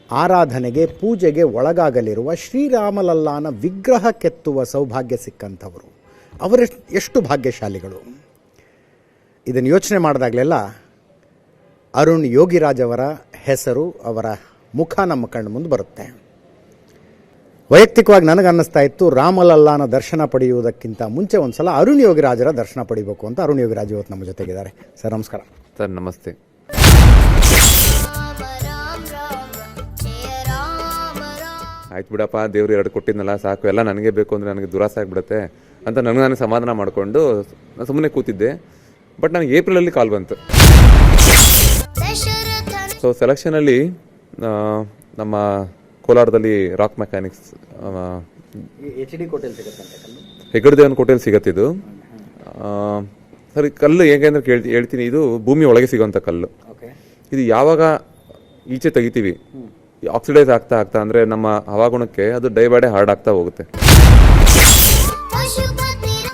ಆರಾಧನೆಗೆ, ಪೂಜೆಗೆ ಒಳಗಾಗಲಿರುವ ಶ್ರೀರಾಮಲಲ್ಲಾನ ವಿಗ್ರಹ ಕೆತ್ತುವ ಸೌಭಾಗ್ಯ ಸಿಕ್ಕಂಥವರು. ಅವರು ಎಷ್ಟು ಭಾಗ್ಯಶಾಲಿಗಳು. ಇದನ್ನು ಯೋಚನೆ ಮಾಡಿದಾಗಲೆಲ್ಲ ಅರುಣ್ ಯೋಗಿರಾಜ್ ಅವರ ಹೆಸರು, ಅವರ ಮುಖ ನಮ್ಮ ಕಣ್ಣು ಮುಂದೆ ಬರುತ್ತೆ. ವೈಯಕ್ತಿಕವಾಗಿ ನನಗನ್ನಿಸ್ತಾ ಇತ್ತು, ರಾಮಲಲ್ಲಾನ ದರ್ಶನ ಪಡೆಯುವುದಕ್ಕಿಂತ ಮುಂಚೆ ಒಂದು ಸಲ ಅರುಣ್ ಯೋಗಿರಾಜರ ದರ್ಶನ ಪಡಿಬೇಕು ಅಂತ. ಅರುಣ್ ಯೋಗಿರಾಜ್ ಇವತ್ತು ನಮ್ಮ ಜೊತೆಗಿದ್ದಾರೆ. ಸರ್ ನಮಸ್ಕಾರ. ಸರ್ ನಮಸ್ತೆ. ಆಯ್ತು ಬಿಡಪ್ಪ, ದೇವ್ರು ಎರಡು ಕೊಟ್ಟಿದ್ನಲ್ಲ ಸಾಕು, ಎಲ್ಲ ನನಗೆ ಬೇಕು ಅಂದರೆ ನನಗೆ ದುರಾಸೆ ಆಗಿಬಿಡುತ್ತೆ ಅಂತ ನನಗೆ ಸಮಾಧಾನ ಮಾಡಿಕೊಂಡು ನಾನು ಸುಮ್ಮನೆ ಕೂತಿದ್ದೆ. ಬಟ್ ನನಗೆ ಏಪ್ರಿಲಲ್ಲಿ ಕಾಲ್ ಬಂತು. ಸೊ ಸೆಲೆಕ್ಷನಲ್ಲಿ ನಮ್ಮ ಕೋಲಾರದಲ್ಲಿ ರಾಕ್ ಮೆಕ್ಯಾನಿಕ್ಸ್ ಹೆಗ್ಗಡದೇವನ ಕೋಟೆಯಲ್ಲಿ ಸಿಗತ್ತಿದು. ಸರಿ, ಕಲ್ಲು ಹೇಗೆ ಅಂದ್ರೆ ಹೇಳ್ತೀನಿ, ಇದು ಭೂಮಿ ಒಳಗೆ ಸಿಗೋಂಥ ಕಲ್ಲು. ಇದು ಯಾವಾಗ ಈಚೆ ತೆಗಿತೀವಿ, ಆಕ್ಸಿಡೈಸ್ ಆಗ್ತಾ ಆಗ್ತಾ ಅಂದರೆ ನಮ್ಮ ಹವಾಗುಣಕ್ಕೆ ಅದು ಡೇ ಬೈ ಡೇ ಹಾರ್ಡ್ ಆಗ್ತಾ ಹೋಗುತ್ತೆ.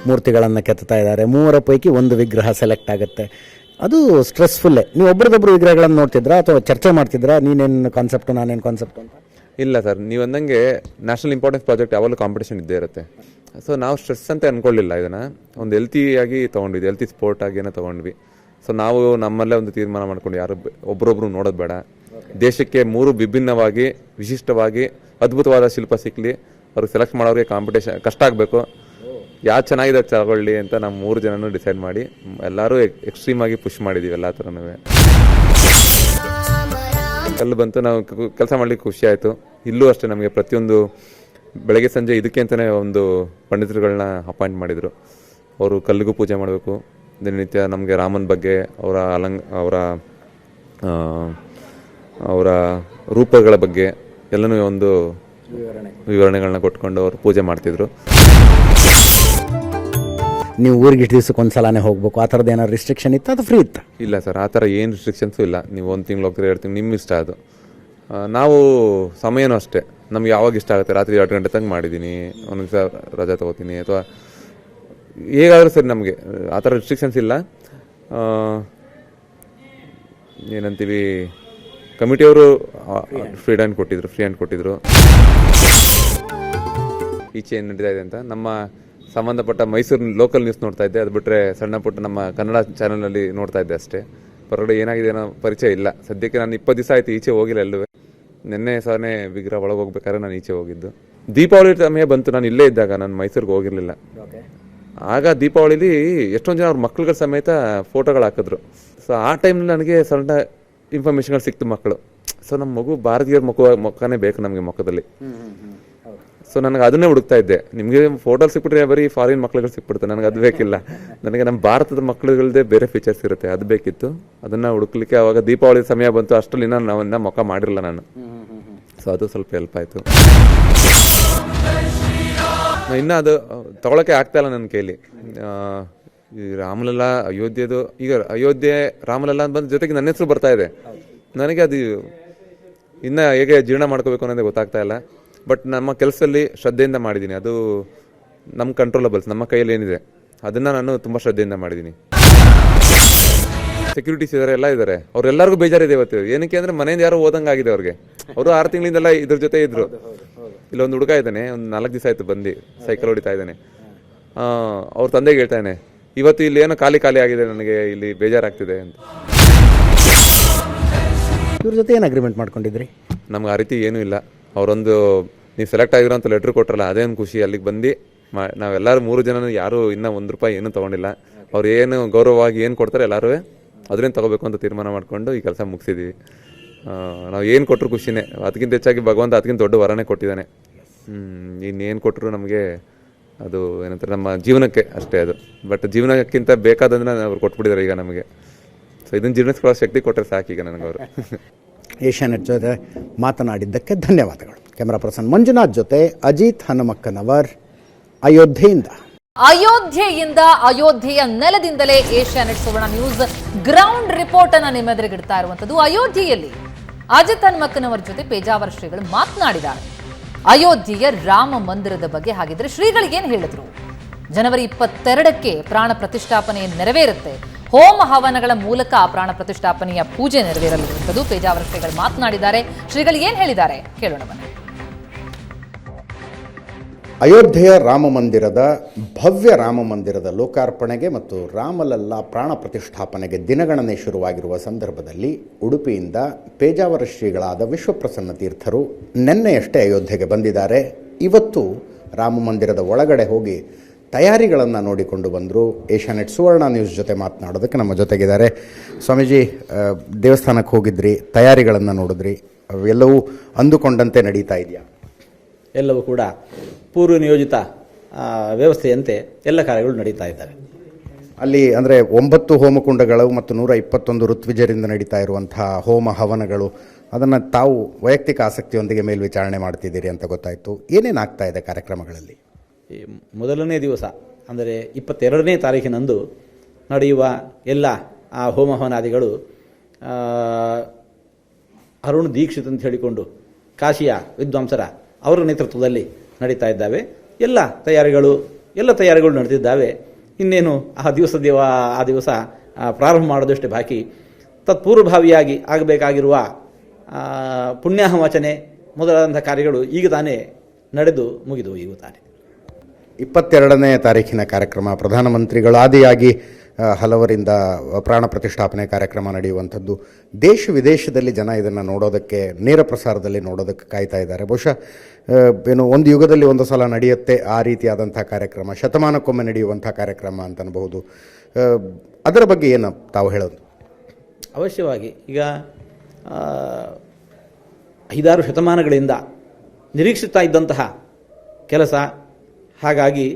ಮೂರ್ತಿಗಳನ್ನು ಕೆತ್ತಾ ಇದ್ದಾರೆ. 3 ಪೈಕಿ ಒಂದು ವಿಗ್ರಹ ಸೆಲೆಕ್ಟ್ ಆಗುತ್ತೆ. ಅದು ಸ್ಟ್ರೆಸ್ಫುಲ್ಲೇ. ನೀವು ಒಬ್ರದೊಬ್ರು ವಿಗ್ರಹಗಳನ್ನು ನೋಡ್ತಿದ್ರಾ ಅಥವಾ ಚರ್ಚೆ ಮಾಡ್ತಿದ್ರಾ, ನೀನೇನು ಕಾನ್ಸೆಪ್ಟು ನಾನೇನು ಕಾನ್ಸೆಪ್ಟು ಅಂತ? ಇಲ್ಲ ಸರ್, ನೀವು ಅಂದಂಗೆ ನ್ಯಾಷನಲ್ ಇಂಪಾರ್ಟೆನ್ಸ್ ಪ್ರಾಜೆಕ್ಟ್ ಯಾವಾಗಲೂ ಕಾಂಪಿಟೇಷನ್ ಇದ್ದೇ ಇರುತ್ತೆ. ಸೊ ನಾವು ಸ್ಟ್ರೆಸ್ ಅಂತ ಅಂದ್ಕೊಳ್ಳಿಲ್ಲ, ಇದನ್ನು ಒಂದು ಹೆಲ್ತಿಯಾಗಿ ತೊಗೊಂಡ್ವಿ, ಹೆಲ್ತಿ ಸ್ಪೋರ್ಟ್ ಆಗಿ ಏನೋ ತೊಗೊಂಡ್ವಿ. ಸೊ ನಾವು ನಮ್ಮಲ್ಲೇ ಒಂದು ತೀರ್ಮಾನ ಮಾಡ್ಕೊಂಡು ಯಾರು ಒಬ್ಬರೊಬ್ರು ನೋಡೋದು ಬೇಡ, ದೇಶಕ್ಕೆ 3 ವಿಭಿನ್ನವಾಗಿ ವಿಶಿಷ್ಟವಾಗಿ ಅದ್ಭುತವಾದ ಶಿಲ್ಪ ಸಿಕ್ಕಲಿ, ಅವ್ರಿಗೆ ಸೆಲೆಕ್ಟ್ ಮಾಡೋರಿಗೆ ಕಾಂಪಿಟೇಷನ್ ಕಷ್ಟ ಆಗಬೇಕು, ಯಾರು ಚೆನ್ನಾಗಿದೆ ತಗೊಳ್ಳಿ ಅಂತ ನಾವು 3 ಜನನೂ ಡಿಸೈಡ್ ಮಾಡಿ ಎಲ್ಲರೂ ಎಕ್ಸ್ಟ್ರೀಮ್ ಆಗಿ ಪುಷ್ ಮಾಡಿದ್ದೀವಿ ಎಲ್ಲ ಥರನೂ. ಕಲ್ಲು ಬಂತು, ನಾವು ಕೆಲಸ ಮಾಡ್ಲಿಕ್ಕೆ ಖುಷಿ ಆಯಿತು. ಇಲ್ಲೂ ಅಷ್ಟೇ ನಮಗೆ ಪ್ರತಿಯೊಂದು ಬೆಳಗ್ಗೆ ಸಂಜೆ ಇದಕ್ಕೆ ಅಂತಲೇ ಒಂದು ಪಂಡಿತರುಗಳನ್ನ ಅಪಾಯಿಂಟ್ ಮಾಡಿದರು. ಅವರು ಕಲ್ಲಿಗೂ ಪೂಜೆ ಮಾಡಬೇಕು, ದಿನನಿತ್ಯ ನಮಗೆ ರಾಮನ ಬಗ್ಗೆ ಅವರ ರೂಪಗಳ ಬಗ್ಗೆ ಎಲ್ಲನೂ ಒಂದು ವಿವರಣೆಗಳನ್ನ ಕೊಟ್ಕೊಂಡು ಅವರು ಪೂಜೆ ಮಾಡ್ತಿದ್ರು. ನೀವು ಊರಿಗೆ ಇಷ್ಟು ದಿವಸಕ್ಕೆ ಒಂದು ಸಲನೇ ಹೋಗ್ಬೇಕು, ಆ ಥರದ್ದು ಏನಾದ್ರು ರಿಸ್ಟ್ರಿಕ್ಷನ್ ಇತ್ತು, ಅದು ಫ್ರೀ ಇತ್ತು? ಇಲ್ಲ ಸರ್, ಆ ಥರ ಏನು ರಿಸ್ಟ್ರಿಕ್ಷನ್ಸು ಇಲ್ಲ. ನೀವು 1 ತಿಂಗಳು ಹೋಗ್ತೀರಿ, 2 ತಿಂಗಳು ನಿಮ್ಮ ಇಷ್ಟ. ಅದು ನಾವು ಸಮಯನೂ ಅಷ್ಟೇ, ನಮ್ಗೆ ಯಾವಾಗ ಇಷ್ಟ ಆಗುತ್ತೆ, ರಾತ್ರಿ 2 ಗಂಟೆ ತನಕ ಮಾಡಿದ್ದೀನಿ, ಒಂದೊಂದು ದಿವಸ ರಜೆ ತೊಗೋತೀನಿ ಅಥವಾ ಹೇಗಾದರೂ ಸರಿ, ನಮಗೆ ಆ ಥರ ರಿಸ್ಟ್ರಿಕ್ಷನ್ಸ್ ಇಲ್ಲ. ಏನಂತೀವಿ, ಕಮಿಟಿಯವರು ಫ್ರೀ ಹ್ಯಾಂಡ್ ಕೊಟ್ಟಿದ್ರು. ಈಚೆ ಏನು ನಡೀತಾ ಇದೆ ಅಂತ ನಮ್ಮ ಸಂಬಂಧಪಟ್ಟ ಮೈಸೂರು ಲೋಕಲ್ ನ್ಯೂಸ್ ನೋಡ್ತಾ ಇದ್ದೆ, ಅದು ಬಿಟ್ಟರೆ ಸಣ್ಣ ಪುಟ್ಟ ನಮ್ಮ ಕನ್ನಡ ಚಾನಲ್ನಲ್ಲಿ ನೋಡ್ತಾ ಇದ್ದೆ ಅಷ್ಟೇ. ಹೊರಗಡೆ ಏನಾಗಿದೆ ಅನ್ನೋ ಪರಿಚಯ ಇಲ್ಲ ಸದ್ಯಕ್ಕೆ. ನಾನು 20 ದಿವಸ ಆಯಿತು ಈಚೆ ಹೋಗಿಲ್ಲ ಎಲ್ಲೂ. ನಿನ್ನೆ ಸಾನೇ ವಿಗ್ರಹ ಒಳಗೆ ಹೋಗ್ಬೇಕಾದ್ರೆ ನಾನು ಈಚೆ ಹೋಗಿದ್ದು. ದೀಪಾವಳಿ ಸಮಯ ಬಂತು, ನಾನು ಇಲ್ಲೇ ಇದ್ದಾಗ, ನಾನು ಮೈಸೂರಿಗೆ ಹೋಗಿರಲಿಲ್ಲ. ಆಗ ದೀಪಾವಳಿಲಿ ಎಷ್ಟೊಂದು ಜನ ಅವ್ರ ಮಕ್ಳುಗಳ ಸಮೇತ ಫೋಟೋಗಳು ಹಾಕಿದ್ರು. ಸೊ ಆ ಟೈಮ್ನಲ್ಲಿ ನನಗೆ ಸಣ್ಣ ಇನ್ಫಾರ್ಮೇಷನ್ಗಳು ಸಿಕ್ತು ಮಕ್ಕಳು. ಸೊ ನಮ್ಮ ಮಗು ಭಾರತೀಯರ ಮುಖನೇ ಬೇಕು ನಮಗೆ ಮುಖದಲ್ಲಿ. ಸೊ ನನಗೆ ಅದನ್ನೇ ಹುಡುಕ್ತಾ ಇದ್ದೆ. ನಿಮಗೆ ಫೋಟೋಲ್ ಸಿಕ್ಬಿಟ್ರೆ ಬರೀ ಫಾರಿನ್ ಮಕ್ಳುಗಳು ಸಿಕ್ಬಿಡ್ತಾರೆ, ನನಗೆ ಅದು ಬೇಕಿಲ್ಲ. ನನಗೆ ನಮ್ಮ ಭಾರತದ ಮಕ್ಳುಗಳದ್ದೇ ಬೇರೆ ಫೀಚರ್ಸ್ ಇರುತ್ತೆ, ಅದು ಬೇಕಿತ್ತು. ಅದನ್ನು ಹುಡುಕ್ಲಿಕ್ಕೆ ಅವಾಗ ದೀಪಾವಳಿ ಸಮಯ ಬಂತು. ಅಷ್ಟರಲ್ಲಿ ನಾನು ಮುಖ ಮಾಡಿರಲಿಲ್ಲ ನಾನು. ಸೊ ಅದು ಸ್ವಲ್ಪ ಹೆಲ್ಪ್ ಆಯಿತು. ಇನ್ನೂ ಅದು ತಗೊಳಕ್ಕೆ ಆಗ್ತಾ ಇಲ್ಲ ನನ್ನ ಕೈಲಿ. ಈ ರಾಮಲಲ್ಲಾ ಅಯೋಧ್ಯೆದು, ಈಗ ಅಯೋಧ್ಯೆ ರಾಮಲಲ್ಲಾ ಅಂತ ಬಂದ ಜೊತೆಗೆ ನನ್ನ ಹೆಸರು ಬರ್ತಾ ಇದೆ. ನನಗೆ ಅದು ಇನ್ನೂ ಹೇಗೆ ಜೀರ್ಣ ಮಾಡ್ಕೋಬೇಕು ಅನ್ನೋದೇ ಗೊತ್ತಾಗ್ತಾ ಇಲ್ಲ. ಬಟ್ ನಮ್ಮ ಕೆಲಸದಲ್ಲಿ ಶ್ರದ್ಧೆಯಿಂದ ಮಾಡಿದ್ದೀನಿ. ಅದು ನಮ್ಮ ಕಂಟ್ರೋಲಬಲ್ಸ್, ನಮ್ಮ ಕೈಯಲ್ಲಿ ಏನಿದೆ ಅದನ್ನು ನಾನು ತುಂಬ ಶ್ರದ್ಧೆಯಿಂದ ಮಾಡಿದ್ದೀನಿ. ಸೆಕ್ಯೂರಿಟೀಸ್ ಇದ್ದಾರೆ, ಎಲ್ಲ ಇದ್ದಾರೆ. ಅವ್ರೆಲ್ಲರಿಗೂ ಬೇಜಾರಿದೆ ಇವತ್ತು. ಏನಕ್ಕೆ ಅಂದರೆ ಮನೆಯಿಂದ ಯಾರೋ ಓದಂಗೆ ಆಗಿದೆ ಅವ್ರಿಗೆ. ಅವರು 6 ತಿಂಗಳಿಂದೆಲ್ಲ ಇದ್ರ ಜೊತೆ ಇದ್ರು. ಇಲ್ಲೊಂದು ಹುಡುಗ ಇದ್ದಾನೆ, ಒಂದು 4 ದಿವಸ ಆಯಿತು ಬಂದು ಸೈಕಲ್ ಹೊಡಿತಾ ಇದ್ದಾನೆ. ಅವ್ರ ತಂದೆಗೆ ಹೇಳ್ತಾನೆ, ಇವತ್ತು ಇಲ್ಲಿ ಏನೋ ಖಾಲಿ ಆಗಿದೆ, ನನಗೆ ಇಲ್ಲಿ ಬೇಜಾರಾಗ್ತಿದೆ ಅಂತ. ಇವ್ರ ಜೊತೆ ಏನು ಅಗ್ರಿಮೆಂಟ್ ಮಾಡ್ಕೊಂಡಿದ್ರಿ? ನಮ್ಗೆ ಆ ರೀತಿ ಏನೂ ಇಲ್ಲ. ಅವರೊಂದು ನೀವು ಸೆಲೆಕ್ಟ್ ಆಗಿರೋ ಅಂತ ಲೆಟ್ರ್ ಕೊಟ್ರಲ್ಲ, ಅದೇ ಒಂದು ಖುಷಿ. ಅಲ್ಲಿಗೆ ಬಂದು ನಾವೆಲ್ಲರೂ 3 ಜನ ಯಾರೂ ಇನ್ನೂ 1 ರೂಪಾಯಿ ಏನೂ ತೊಗೊಂಡಿಲ್ಲ. ಅವ್ರು ಏನು ಗೌರವವಾಗಿ ಏನು ಕೊಡ್ತಾರೆ ಎಲ್ಲರೂ ಅದನ್ನೇ ತೊಗೋಬೇಕು ಅಂತ ತೀರ್ಮಾನ ಮಾಡಿಕೊಂಡು ಈ ಕೆಲಸ ಮುಗಿಸಿದ್ದೀವಿ. ನಾವು ಏನು ಕೊಟ್ಟರು ಖುಷಿನೇ. ಅದಕ್ಕಿಂತ ಹೆಚ್ಚಾಗಿ ಭಗವಂತ ಅದಕ್ಕಿಂತ ದೊಡ್ಡ ವರನೇ ಕೊಟ್ಟಿದ್ದಾನೆ. ಇನ್ನೇನು ಕೊಟ್ಟರು ನಮಗೆ ಅದು ಏನಂತಾರೆ ನಮ್ಮ ಜೀವನಕ್ಕೆ ಅಷ್ಟೇ ಅದು. ಬಟ್ ಜೀವನಕ್ಕಿಂತ ಬೇಕಾದದನ್ನ ಅವ್ರು ಕೊಟ್ಬಿಟ್ಟಿದ್ದಾರೆ ಈಗ ನಮಗೆ. ಸೊ ಇದನ್ನು ಜೀರ್ಣಿಸ್ಕೊಳ್ಳೋ ಶಕ್ತಿ ಕೊಟ್ಟರೆ ಸಾಕೀಗ ನನಗವರು. ಏಷ್ಯಾನೆಟ್ ಜೊತೆ ಮಾತನಾಡಿದ್ದಕ್ಕೆ ಧನ್ಯವಾದಗಳು. ಕ್ಯಾಮರಾ ಪರ್ಸನ್ ಮಂಜುನಾಥ್ ಜೊತೆ ಅಜಿತ್ ಹನುಮಕ್ಕನವರ್, ಅಯೋಧ್ಯೆಯಿಂದ. ಅಯೋಧ್ಯೆಯ ನೆಲದಿಂದಲೇ ಏಷ್ಯಾನೆಟ್ ಸುವರ್ಣ ನ್ಯೂಸ್ ಗ್ರೌಂಡ್ ರಿಪೋರ್ಟ್ ಅನ್ನ ನಿಮ್ಮೆದುರಿಗಿಡ್ತಾ ಇರುವಂತದ್ದು. ಅಯೋಧ್ಯೆಯಲ್ಲಿ ಅಜಿತ್ ಹನುಮಕ್ಕನವರ ಜೊತೆ ಪೇಜಾವರ ಶ್ರೀಗಳು ಮಾತನಾಡಿದ್ದಾರೆ. ಅಯೋಧ್ಯೆಯ ರಾಮ ಮಂದಿರದ ಬಗ್ಗೆ. ಹಾಗಿದ್ರೆ ಶ್ರೀಗಳಿಗೆ ಏನ್ ಹೇಳಿದ್ರು? ಜನವರಿ 22ಕ್ಕೆ ಪ್ರಾಣ ಪ್ರತಿಷ್ಠಾಪನೆ ನೆರವೇರುತ್ತೆ. ಹೋಮ ಹವನಗಳ ಮೂಲಕ ಪ್ರಾಣ ಪ್ರತಿಷ್ಠಾಪನೆಯ ಪೂಜೆ ನೆರವೇರಲಿರುವಂಥದ್ದು. ಪೇಜಾವರ ಶ್ರೀಗಳು ಮಾತನಾಡಿದ್ದಾರೆ. ಶ್ರೀಗಳು ಏನ್ ಹೇಳಿದ್ದಾರೆ ಕೇಳೋಣ ಬನ್ನಿ. ಅಯೋಧ್ಯೆಯ ರಾಮ ಮಂದಿರದ ಭವ್ಯ ರಾಮ ಮಂದಿರದ ಲೋಕಾರ್ಪಣೆಗೆ ಮತ್ತು ರಾಮಲಲ್ಲಾ ಪ್ರಾಣ ಪ್ರತಿಷ್ಠಾಪನೆಗೆ ದಿನಗಣನೆ ಶುರುವಾಗಿರುವ ಸಂದರ್ಭದಲ್ಲಿ ಉಡುಪಿಯಿಂದ ಪೇಜಾವರ ಶ್ರೀಗಳಾದ ವಿಶ್ವಪ್ರಸನ್ನ ತೀರ್ಥರು ನಿನ್ನೆಯಷ್ಟೇ ಅಯೋಧ್ಯೆಗೆ ಬಂದಿದ್ದಾರೆ. ಇವತ್ತು ರಾಮ ಮಂದಿರದ ಒಳಗಡೆ ಹೋಗಿ ತಯಾರಿಗಳನ್ನು ನೋಡಿಕೊಂಡು ಬಂದರು. ಏಷ್ಯಾನೆಟ್ ಸುವರ್ಣ ನ್ಯೂಸ್ ಜೊತೆ ಮಾತನಾಡೋದಕ್ಕೆ ನಮ್ಮ ಜೊತೆಗಿದ್ದಾರೆ. ಸ್ವಾಮೀಜಿ, ದೇವಸ್ಥಾನಕ್ಕೆ ಹೋಗಿದ್ರಿ, ತಯಾರಿಗಳನ್ನು ನೋಡಿದ್ರಿ, ಎಲ್ಲವೂ ಅಂದುಕೊಂಡಂತೆ ನಡೀತಾ ಇದೆಯಾ? ಎಲ್ಲವೂ ಕೂಡ ಪೂರ್ವ ನಿಯೋಜಿತ ವ್ಯವಸ್ಥೆಯಂತೆ ಎಲ್ಲ ಕಾರ್ಯಗಳು ನಡೀತಾ ಇದ್ದಾವೆ. ಅಲ್ಲಿ ಅಂದರೆ 9 ಹೋಮಕುಂಡಗಳು ಮತ್ತು 121 ಋತ್ವಿಜರಿಂದ ನಡೀತಾ ಇರುವಂತಹ ಹೋಮ ಹವನಗಳು, ಅದನ್ನು ತಾವು ವೈಯಕ್ತಿಕ ಆಸಕ್ತಿಯೊಂದಿಗೆ ಮೇಲ್ವಿಚಾರಣೆ ಮಾಡ್ತಿದ್ದೀರಿ ಅಂತ ಗೊತ್ತಾಯಿತು. ಏನೇನಾಗ್ತಾ ಇದೆ ಕಾರ್ಯಕ್ರಮಗಳಲ್ಲಿ? ಈ ಮೊದಲನೇ ದಿವಸ ಅಂದರೆ 22ನೇ ತಾರೀಕಿನಂದು ನಡೆಯುವ ಎಲ್ಲ ಆ ಹೋಮ ಹವನಾದಿಗಳು ಅರುಣ್ ದೀಕ್ಷಿತ್ ಅಂತ ಹೇಳಿಕೊಂಡು ಕಾಶಿಯ ವಿದ್ವಾಂಸರ ಅವರ ನೇತೃತ್ವದಲ್ಲಿ ನಡೀತಾ ಇದ್ದಾವೆ. ಎಲ್ಲ ತಯಾರಿಗಳು ನಡೆದಿದ್ದಾವೆ. ಇನ್ನೇನು ಆ ದಿವಸ ಪ್ರಾರಂಭ ಮಾಡೋದಷ್ಟೇ ಬಾಕಿ. ತತ್ಪೂರ್ವಭಾವಿಯಾಗಿ ಆಗಬೇಕಾಗಿರುವ ಪುಣ್ಯಾಹವಚನೆ ಮೊದಲಾದಂಥ ಕಾರ್ಯಗಳು ಈಗ ತಾನೇ ನಡೆದು ಮುಗಿದು ಈಗ ತಾನೇ. 22ನೇ ತಾರೀಖಿನ ಕಾರ್ಯಕ್ರಮ ಪ್ರಧಾನಮಂತ್ರಿಗಳು ಆದಿಯಾಗಿ ಹಲವರಿಂದ ಪ್ರಾಣ ಪ್ರತಿಷ್ಠಾಪನೆ ಕಾರ್ಯಕ್ರಮ ನಡೆಯುವಂಥದ್ದು. ದೇಶ ವಿದೇಶದಲ್ಲಿ ಜನ ಇದನ್ನು ನೋಡೋದಕ್ಕೆ, ನೇರ ಪ್ರಸಾರದಲ್ಲಿ ನೋಡೋದಕ್ಕೆ ಕಾಯ್ತಾ ಇದ್ದಾರೆ. ಬಹುಶಃ ಏನು ಒಂದು ಯುಗದಲ್ಲಿ ಒಂದು ಸಲ ನಡೆಯುತ್ತೆ ಆ ರೀತಿಯಾದಂಥ ಕಾರ್ಯಕ್ರಮ, ಶತಮಾನಕ್ಕೊಮ್ಮೆ ನಡೆಯುವಂಥ ಕಾರ್ಯಕ್ರಮ ಅಂತ ಅನ್ಬಹುದು. ಅದರ ಬಗ್ಗೆ ಏನು ತಾವು ಹೇಳೋದು? ಅವಶ್ಯವಾಗಿ ಈಗ 5-6 ಶತಮಾನಗಳಿಂದ ನಿರೀಕ್ಷಿಸ್ತಾ ಇದ್ದಂತಹ ಕೆಲಸ. ಹಾಗಾಗಿ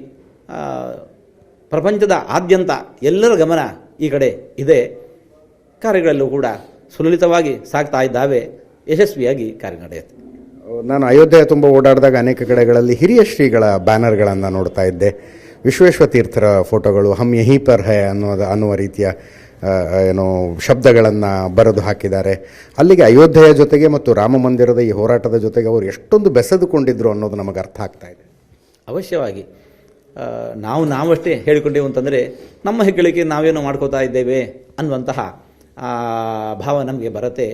ಪ್ರಪಂಚದ ಆದ್ಯಂತ ಎಲ್ಲರ ಗಮನ ಈ ಕಡೆ ಇದೆ. ಕಾರ್ಯಗಳೆಲ್ಲೂ ಕೂಡ ಸುಲಲಿತವಾಗಿ ಸಾಗ್ತಾ ಇದ್ದಾವೆ. ಯಶಸ್ವಿಯಾಗಿ ಕಾರ್ಯ ನಡೆಯುತ್ತೆ. ನಾನು ಅಯೋಧ್ಯೆ ತುಂಬ ಓಡಾಡಿದಾಗ ಅನೇಕ ಕಡೆಗಳಲ್ಲಿ ಹಿರಿಯ ಶ್ರೀಗಳ ಬ್ಯಾನರ್ಗಳನ್ನು ನೋಡ್ತಾ ಇದ್ದೆ. ವಿಶ್ವೇಶ್ವರ ತೀರ್ಥರ ಫೋಟೋಗಳು, ಹಮ್ ಯಹೀ ಪರ್ ಹೈ ಅನ್ನುವ ರೀತಿಯ ಶಬ್ದಗಳನ್ನು ಬರೆದು ಹಾಕಿದ್ದಾರೆ. ಅಲ್ಲಿಗೆ ಅಯೋಧ್ಯೆಯ ಜೊತೆಗೆ ಮತ್ತು ರಾಮ ಮಂದಿರದ ಈ ಹೋರಾಟದ ಜೊತೆಗೆ ಅವರು ಎಷ್ಟೊಂದು ಬೆಸೆದುಕೊಂಡಿದ್ರು ಅನ್ನೋದು ನಮಗೆ ಅರ್ಥ ಆಗ್ತಾ ಇದೆ. ಅವಶ್ಯವಾಗಿ ನಾವಷ್ಟೇ ಹೇಳಿಕೊಂಡೇವು ಅಂತಂದರೆ ನಮ್ಮ ಹೆಗ್ಗಳಿಕೆ ನಾವೇನೋ ಮಾಡ್ಕೋತಾ ಇದ್ದೇವೆ ಅನ್ನುವಂತಹ ಭಾವ ನಮಗೆ ಬರುತ್ತೆ.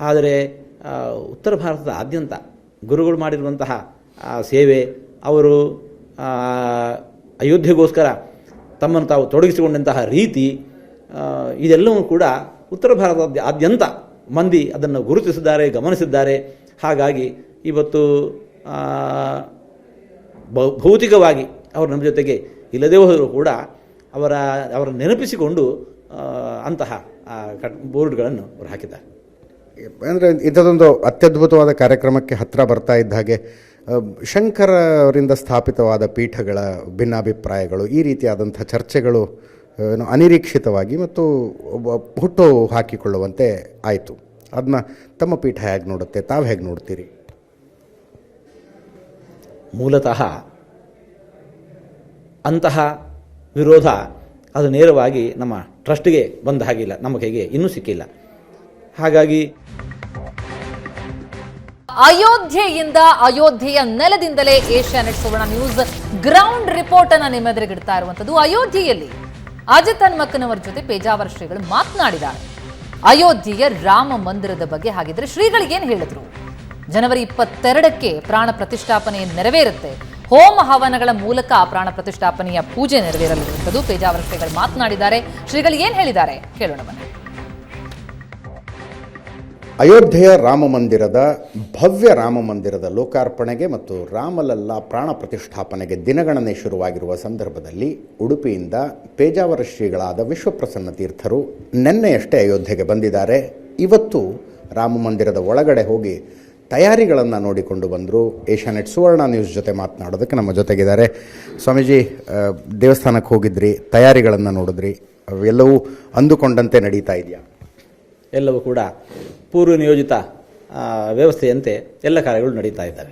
ಆದರೆ ಉತ್ತರ ಭಾರತದ ಆದ್ಯಂತ ಗುರುಗಳು ಮಾಡಿರುವಂತಹ ಸೇವೆ, ಅವರು ಅಯೋಧ್ಯೆಗೋಸ್ಕರ ತಮ್ಮನ್ನು ತಾವು ತೊಡಗಿಸಿಕೊಂಡಂತಹ ರೀತಿ, ಇದೆಲ್ಲವೂ ಕೂಡ ಉತ್ತರ ಭಾರತದ ಆದ್ಯಂತ ಮಂದಿ ಅದನ್ನು ಗುರುತಿಸಿದ್ದಾರೆ, ಗಮನಿಸಿದ್ದಾರೆ. ಹಾಗಾಗಿ ಇವತ್ತು ಭೌತಿಕವಾಗಿ ಅವರು ನಮ್ಮ ಜೊತೆಗೆ ಇಲ್ಲದೇ ಹೋದರೂ ಕೂಡ ಅವರ ನೆನಪಿಸಿಕೊಂಡು ಅಂತಹ ಬೋರ್ಡ್ಗಳನ್ನು ಅವರು ಹಾಕಿದ್ದಾರೆ. ಅಂದರೆ ಇಂಥದ್ದೊಂದು ಅತ್ಯದ್ಭುತವಾದ ಕಾರ್ಯಕ್ರಮಕ್ಕೆ ಹತ್ತಿರ ಬರ್ತಾ ಇದ್ದ ಹಾಗೆ ಶಂಕರರಿಂದ ಸ್ಥಾಪಿತವಾದ ಪೀಠಗಳ ಭಿನ್ನಾಭಿಪ್ರಾಯಗಳು, ಈ ರೀತಿಯಾದಂಥ ಚರ್ಚೆಗಳು ಅನಿರೀಕ್ಷಿತವಾಗಿ ಮತ್ತು ಹುಟ್ಟು ಹಾಕಿಕೊಳ್ಳುವಂತೆ ಆಯಿತು. ಅದನ್ನ ತಮ್ಮ ಪೀಠ ಹೇಗೆ ನೋಡುತ್ತೆ, ತಾವು ಹೇಗೆ ನೋಡ್ತೀರಿ? ಮೂಲತಃ ಅಂತಹ ವಿರೋಧ ಅದು ನೇರವಾಗಿ ನಮ್ಮ ಟ್ರಸ್ಟ್ಗೆ ಬಂದ ಹಾಗಿಲ್ಲ, ನಮ್ಮ ಕೈಗೆ ಇನ್ನೂ ಸಿಕ್ಕಿಲ್ಲ. ಹಾಗಾಗಿ ಅಯೋಧ್ಯೆಯಿಂದ, ಅಯೋಧ್ಯೆಯ ನೆಲದಿಂದಲೇ ಏಷ್ಯಾನೆಟ್ ಸುವರ್ಣ ನ್ಯೂಸ್ ಗ್ರೌಂಡ್ ರಿಪೋರ್ಟ್ ಅನ್ನ ನಿಮ್ಮೆದುರಿಗಿಡ್ತಾ ಇರುವಂತದ್ದು. ಅಯೋಧ್ಯೆಯಲ್ಲಿ ಅಜಿತ್ ಹನುಮಕ್ಕನವರ ಜೊತೆ ಪೇಜಾವರ ಶ್ರೀಗಳು ಮಾತನಾಡಿದ್ದಾರೆ ಅಯೋಧ್ಯೆಯ ರಾಮ ಮಂದಿರದ ಬಗ್ಗೆ. ಹಾಗಿದ್ರೆ ಶ್ರೀಗಳಿಗೆ ಏನು ಹೇಳಿದ್ರು? ಜನವರಿ 22ಕ್ಕೆ ಪ್ರಾಣ ಪ್ರತಿಷ್ಠಾಪನೆ ನೆರವೇರುತ್ತೆ. ಹೋಮ ಹವನಗಳ ಮೂಲಕ ಪ್ರಾಣ ಪ್ರತಿಷ್ಠಾಪನೆಯ ಪೂಜೆ ನೆರವೇರಲಿರುವಂಥದ್ದು. ಪೇಜಾವರ ಶ್ರೀಗಳು ಮಾತನಾಡಿದ್ದಾರೆ. ಶ್ರೀಗಳು ಏನು ಹೇಳಿದ್ದಾರೆ ಕೇಳೋಣ ಬನ್ನಿ. ಅಯೋಧ್ಯೆಯ ರಾಮ ಮಂದಿರದ ಭವ್ಯ ರಾಮ ಮಂದಿರದ ಲೋಕಾರ್ಪಣೆಗೆ ಮತ್ತು ರಾಮಲಲ್ಲಾ ಪ್ರಾಣ ಪ್ರತಿಷ್ಠಾಪನೆಗೆ ದಿನಗಣನೆ ಶುರುವಾಗಿರುವ ಸಂದರ್ಭದಲ್ಲಿ ಉಡುಪಿಯಿಂದ ಪೇಜಾವರ ಶ್ರೀಗಳಾದ ವಿಶ್ವಪ್ರಸನ್ನ ತೀರ್ಥರು ನಿನ್ನೆಯಷ್ಟೇ ಅಯೋಧ್ಯೆಗೆ ಬಂದಿದ್ದಾರೆ. ಇವತ್ತು ರಾಮ ಮಂದಿರದ ಒಳಗಡೆ ಹೋಗಿ ತಯಾರಿಗಳನ್ನು ನೋಡಿಕೊಂಡು ಬಂದರು. ಏಷ್ಯಾನೆಟ್ ಸುವರ್ಣ ನ್ಯೂಸ್ ಜೊತೆ ಮಾತನಾಡೋದಕ್ಕೆ ನಮ್ಮ ಜೊತೆಗಿದ್ದಾರೆ. ಸ್ವಾಮೀಜಿ, ದೇವಸ್ಥಾನಕ್ಕೆ ಹೋಗಿದ್ರಿ, ತಯಾರಿಗಳನ್ನು ನೋಡಿದ್ರಿ, ಎಲ್ಲವೂ ಅಂದುಕೊಂಡಂತೆ ನಡೀತಾ ಇದೆಯಾ? ಎಲ್ಲವೂ ಕೂಡ ಪೂರ್ವ ನಿಯೋಜಿತ ವ್ಯವಸ್ಥೆಯಂತೆ ಎಲ್ಲ ಕಾರ್ಯಗಳು ನಡೀತಾ ಇದ್ದಾವೆ.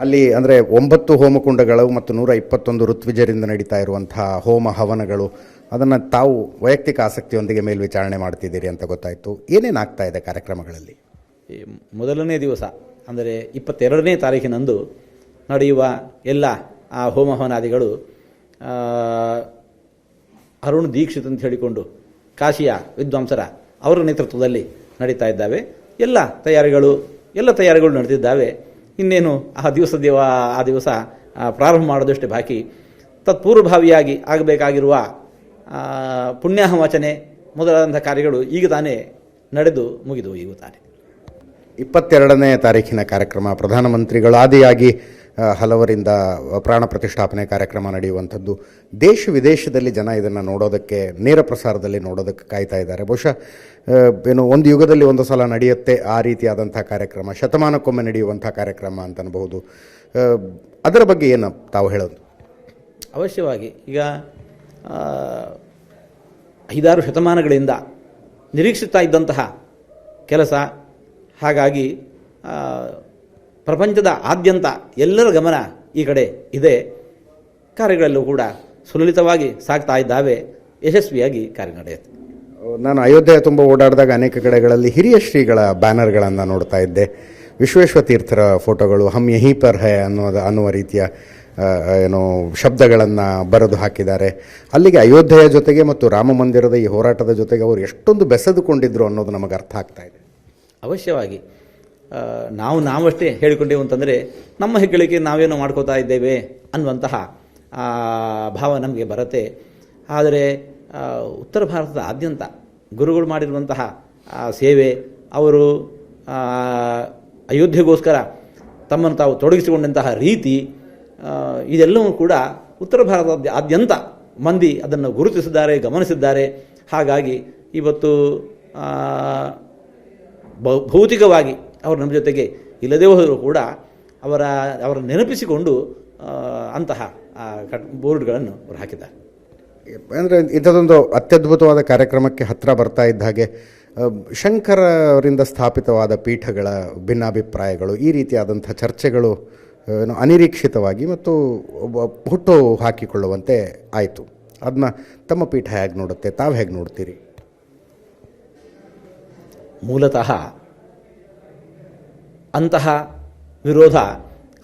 ಅಲ್ಲಿ ಅಂದರೆ 9 ಹೋಮಕುಂಡಗಳು ಮತ್ತು 121 ಋತ್ವಿಜರಿಂದ ನಡೀತಾ ಇರುವಂತಹ ಹೋಮ ಹವನಗಳು, ಅದನ್ನು ತಾವು ವೈಯಕ್ತಿಕ ಆಸಕ್ತಿಯೊಂದಿಗೆ ಮೇಲ್ವಿಚಾರಣೆ ಮಾಡ್ತಿದ್ದೀರಿ ಅಂತ ಗೊತ್ತಾಯಿತು. ಏನೇನಾಗ್ತಾ ಇದೆ ಕಾರ್ಯಕ್ರಮಗಳಲ್ಲಿ? ಈ ಮೊದಲನೇ ದಿವಸ ಅಂದರೆ 22ನೇ ತಾರೀಕಿನಂದು ನಡೆಯುವ ಎಲ್ಲ ಆ ಹೋಮ ಹವನಾದಿಗಳು ಅರುಣ್ ದೀಕ್ಷಿತ್ ಅಂತ ಹೇಳಿಕೊಂಡು ಕಾಶಿಯ ವಿದ್ವಾಂಸರ ಅವರ ನೇತೃತ್ವದಲ್ಲಿ ನಡೀತಾ ಇದ್ದಾವೆ. ಎಲ್ಲ ತಯಾರಿಗಳು ನಡೆದಿದ್ದಾವೆ. ಇನ್ನೇನು ಆ ದಿವಸ ಪ್ರಾರಂಭ ಮಾಡೋದಷ್ಟೇ ಬಾಕಿ. ತತ್ಪೂರ್ವಭಾವಿಯಾಗಿ ಆಗಬೇಕಾಗಿರುವ ಪುಣ್ಯಾಹವಚನೆ ಮೊದಲಾದಂಥ ಕಾರ್ಯಗಳು ಈಗ ತಾನೇ ನಡೆದು ಮುಗಿದು ಈಗ ತಾನೇ. 22ನೇ ತಾರೀಖಿನ ಕಾರ್ಯಕ್ರಮ ಪ್ರಧಾನಮಂತ್ರಿಗಳಾದಿಯಾಗಿ ಹಲವರಿಂದ ಪ್ರಾಣ ಪ್ರತಿಷ್ಠಾಪನೆ ಕಾರ್ಯಕ್ರಮ ನಡೆಯುವಂಥದ್ದು. ದೇಶ ವಿದೇಶದಲ್ಲಿ ಜನ ಇದನ್ನು ನೋಡೋದಕ್ಕೆ, ನೇರ ಪ್ರಸಾರದಲ್ಲಿ ನೋಡೋದಕ್ಕೆ ಕಾಯ್ತಾ ಇದ್ದಾರೆ. ಬಹುಶಃ ಒಂದು ಯುಗದಲ್ಲಿ ಒಂದು ಸಲ ನಡೆಯುತ್ತೆ ಆ ರೀತಿಯಾದಂಥ ಕಾರ್ಯಕ್ರಮ, ಶತಮಾನಕ್ಕೊಮ್ಮೆ ನಡೆಯುವಂಥ ಕಾರ್ಯಕ್ರಮ ಅಂತ ಅನ್ಬಹುದು. ಅದರ ಬಗ್ಗೆ ಏನು ತಾವು ಹೇಳೋದು? ಅವಶ್ಯವಾಗಿ ಈಗ 5-6 ಶತಮಾನಗಳಿಂದ ನಿರೀಕ್ಷಿಸ್ತಾ ಇದ್ದಂತಹ ಕೆಲಸ. ಹಾಗಾಗಿ ಪ್ರಪಂಚದ ಆದ್ಯಂತ ಎಲ್ಲರ ಗಮನ ಈ ಕಡೆ ಇದೆ. ಕಾರ್ಯಗಳೆಲ್ಲೂ ಕೂಡ ಸುಲಲಿತವಾಗಿ ಸಾಗ್ತಾ ಇದ್ದಾವೆ, ಯಶಸ್ವಿಯಾಗಿ ಕಾರ್ಯ ನಡೆಯುತ್ತೆ. ನಾನು ಅಯೋಧ್ಯೆ ತುಂಬ ಓಡಾಡಿದಾಗ ಅನೇಕ ಕಡೆಗಳಲ್ಲಿ ಹಿರಿಯ ಶ್ರೀಗಳ ಬ್ಯಾನರ್ಗಳನ್ನು ನೋಡ್ತಾ ಇದ್ದೆ. ವಿಶ್ವೇಶ್ವ ತೀರ್ಥರ ಫೋಟೋಗಳು, ಹಮ್ ಯಹೀ ಪರ್ ಹೈ ಅನ್ನುವ ರೀತಿಯ ಶಬ್ದಗಳನ್ನು ಬರೆದು ಹಾಕಿದ್ದಾರೆ. ಅಲ್ಲಿಗೆ ಅಯೋಧ್ಯೆಯ ಜೊತೆಗೆ ಮತ್ತು ರಾಮ ಮಂದಿರದ ಈ ಹೋರಾಟದ ಜೊತೆಗೆ ಅವರು ಎಷ್ಟೊಂದು ಬೆಸೆದುಕೊಂಡಿದ್ರು ಅನ್ನೋದು ನಮಗೆ ಅರ್ಥ ಆಗ್ತಾ ಇದೆ. ಅವಶ್ಯವಾಗಿ ನಾವಷ್ಟೇ ಹೇಳಿಕೊಂಡೇವು ಅಂತಂದರೆ ನಮ್ಮ ಹೆಗ್ಗಳಿಕೆ ನಾವೇನೋ ಮಾಡ್ಕೋತಾ ಇದ್ದೇವೆ ಅನ್ನುವಂತಹ ಭಾವ ನಮಗೆ ಬರುತ್ತೆ. ಆದರೆ ಉತ್ತರ ಭಾರತದ ಆದ್ಯಂತ ಗುರುಗಳು ಮಾಡಿರುವಂತಹ ಸೇವೆ, ಅವರು ಅಯೋಧ್ಯೆಗೋಸ್ಕರ ತಮ್ಮನ್ನು ತಾವು ತೊಡಗಿಸಿಕೊಂಡಂತಹ ರೀತಿ, ಇದೆಲ್ಲವೂ ಕೂಡ ಉತ್ತರ ಭಾರತದ ಆದ್ಯಂತ ಮಂದಿ ಅದನ್ನು ಗುರುತಿಸಿದ್ದಾರೆ, ಗಮನಿಸಿದ್ದಾರೆ. ಹಾಗಾಗಿ ಇವತ್ತು ಭೌತಿಕವಾಗಿ ಅವರು ನಮ್ಮ ಜೊತೆಗೆ ಇಲ್ಲದೇ ಹೋದರೂ ಕೂಡ ಅವರ ನೆನಪಿಸಿಕೊಂಡು ಅಂತಹ ಬೋರ್ಡ್ಗಳನ್ನು ಅವರು ಹಾಕಿದ್ದಾರೆ. ಅಂದರೆ ಇಂಥದ್ದೊಂದು ಅತ್ಯದ್ಭುತವಾದ ಕಾರ್ಯಕ್ರಮಕ್ಕೆ ಹತ್ತಿರ ಬರ್ತಾ ಇದ್ದ ಹಾಗೆ ಶಂಕರ ಅವರಿಂದ ಸ್ಥಾಪಿತವಾದ ಪೀಠಗಳ ಭಿನ್ನಾಭಿಪ್ರಾಯಗಳು, ಈ ರೀತಿಯಾದಂಥ ಚರ್ಚೆಗಳು ಅನಿರೀಕ್ಷಿತವಾಗಿ ಮತ್ತು ಹುಟ್ಟು ಹಾಕಿಕೊಳ್ಳುವಂತೆ ಆಯಿತು. ಅದನ್ನ ತಮ್ಮ ಪೀಠ ಹೇಗೆ ನೋಡುತ್ತೆ, ತಾವು ಹೇಗೆ ನೋಡ್ತೀರಿ? ಮೂಲತಃ ಅಂತಹ ವಿರೋಧ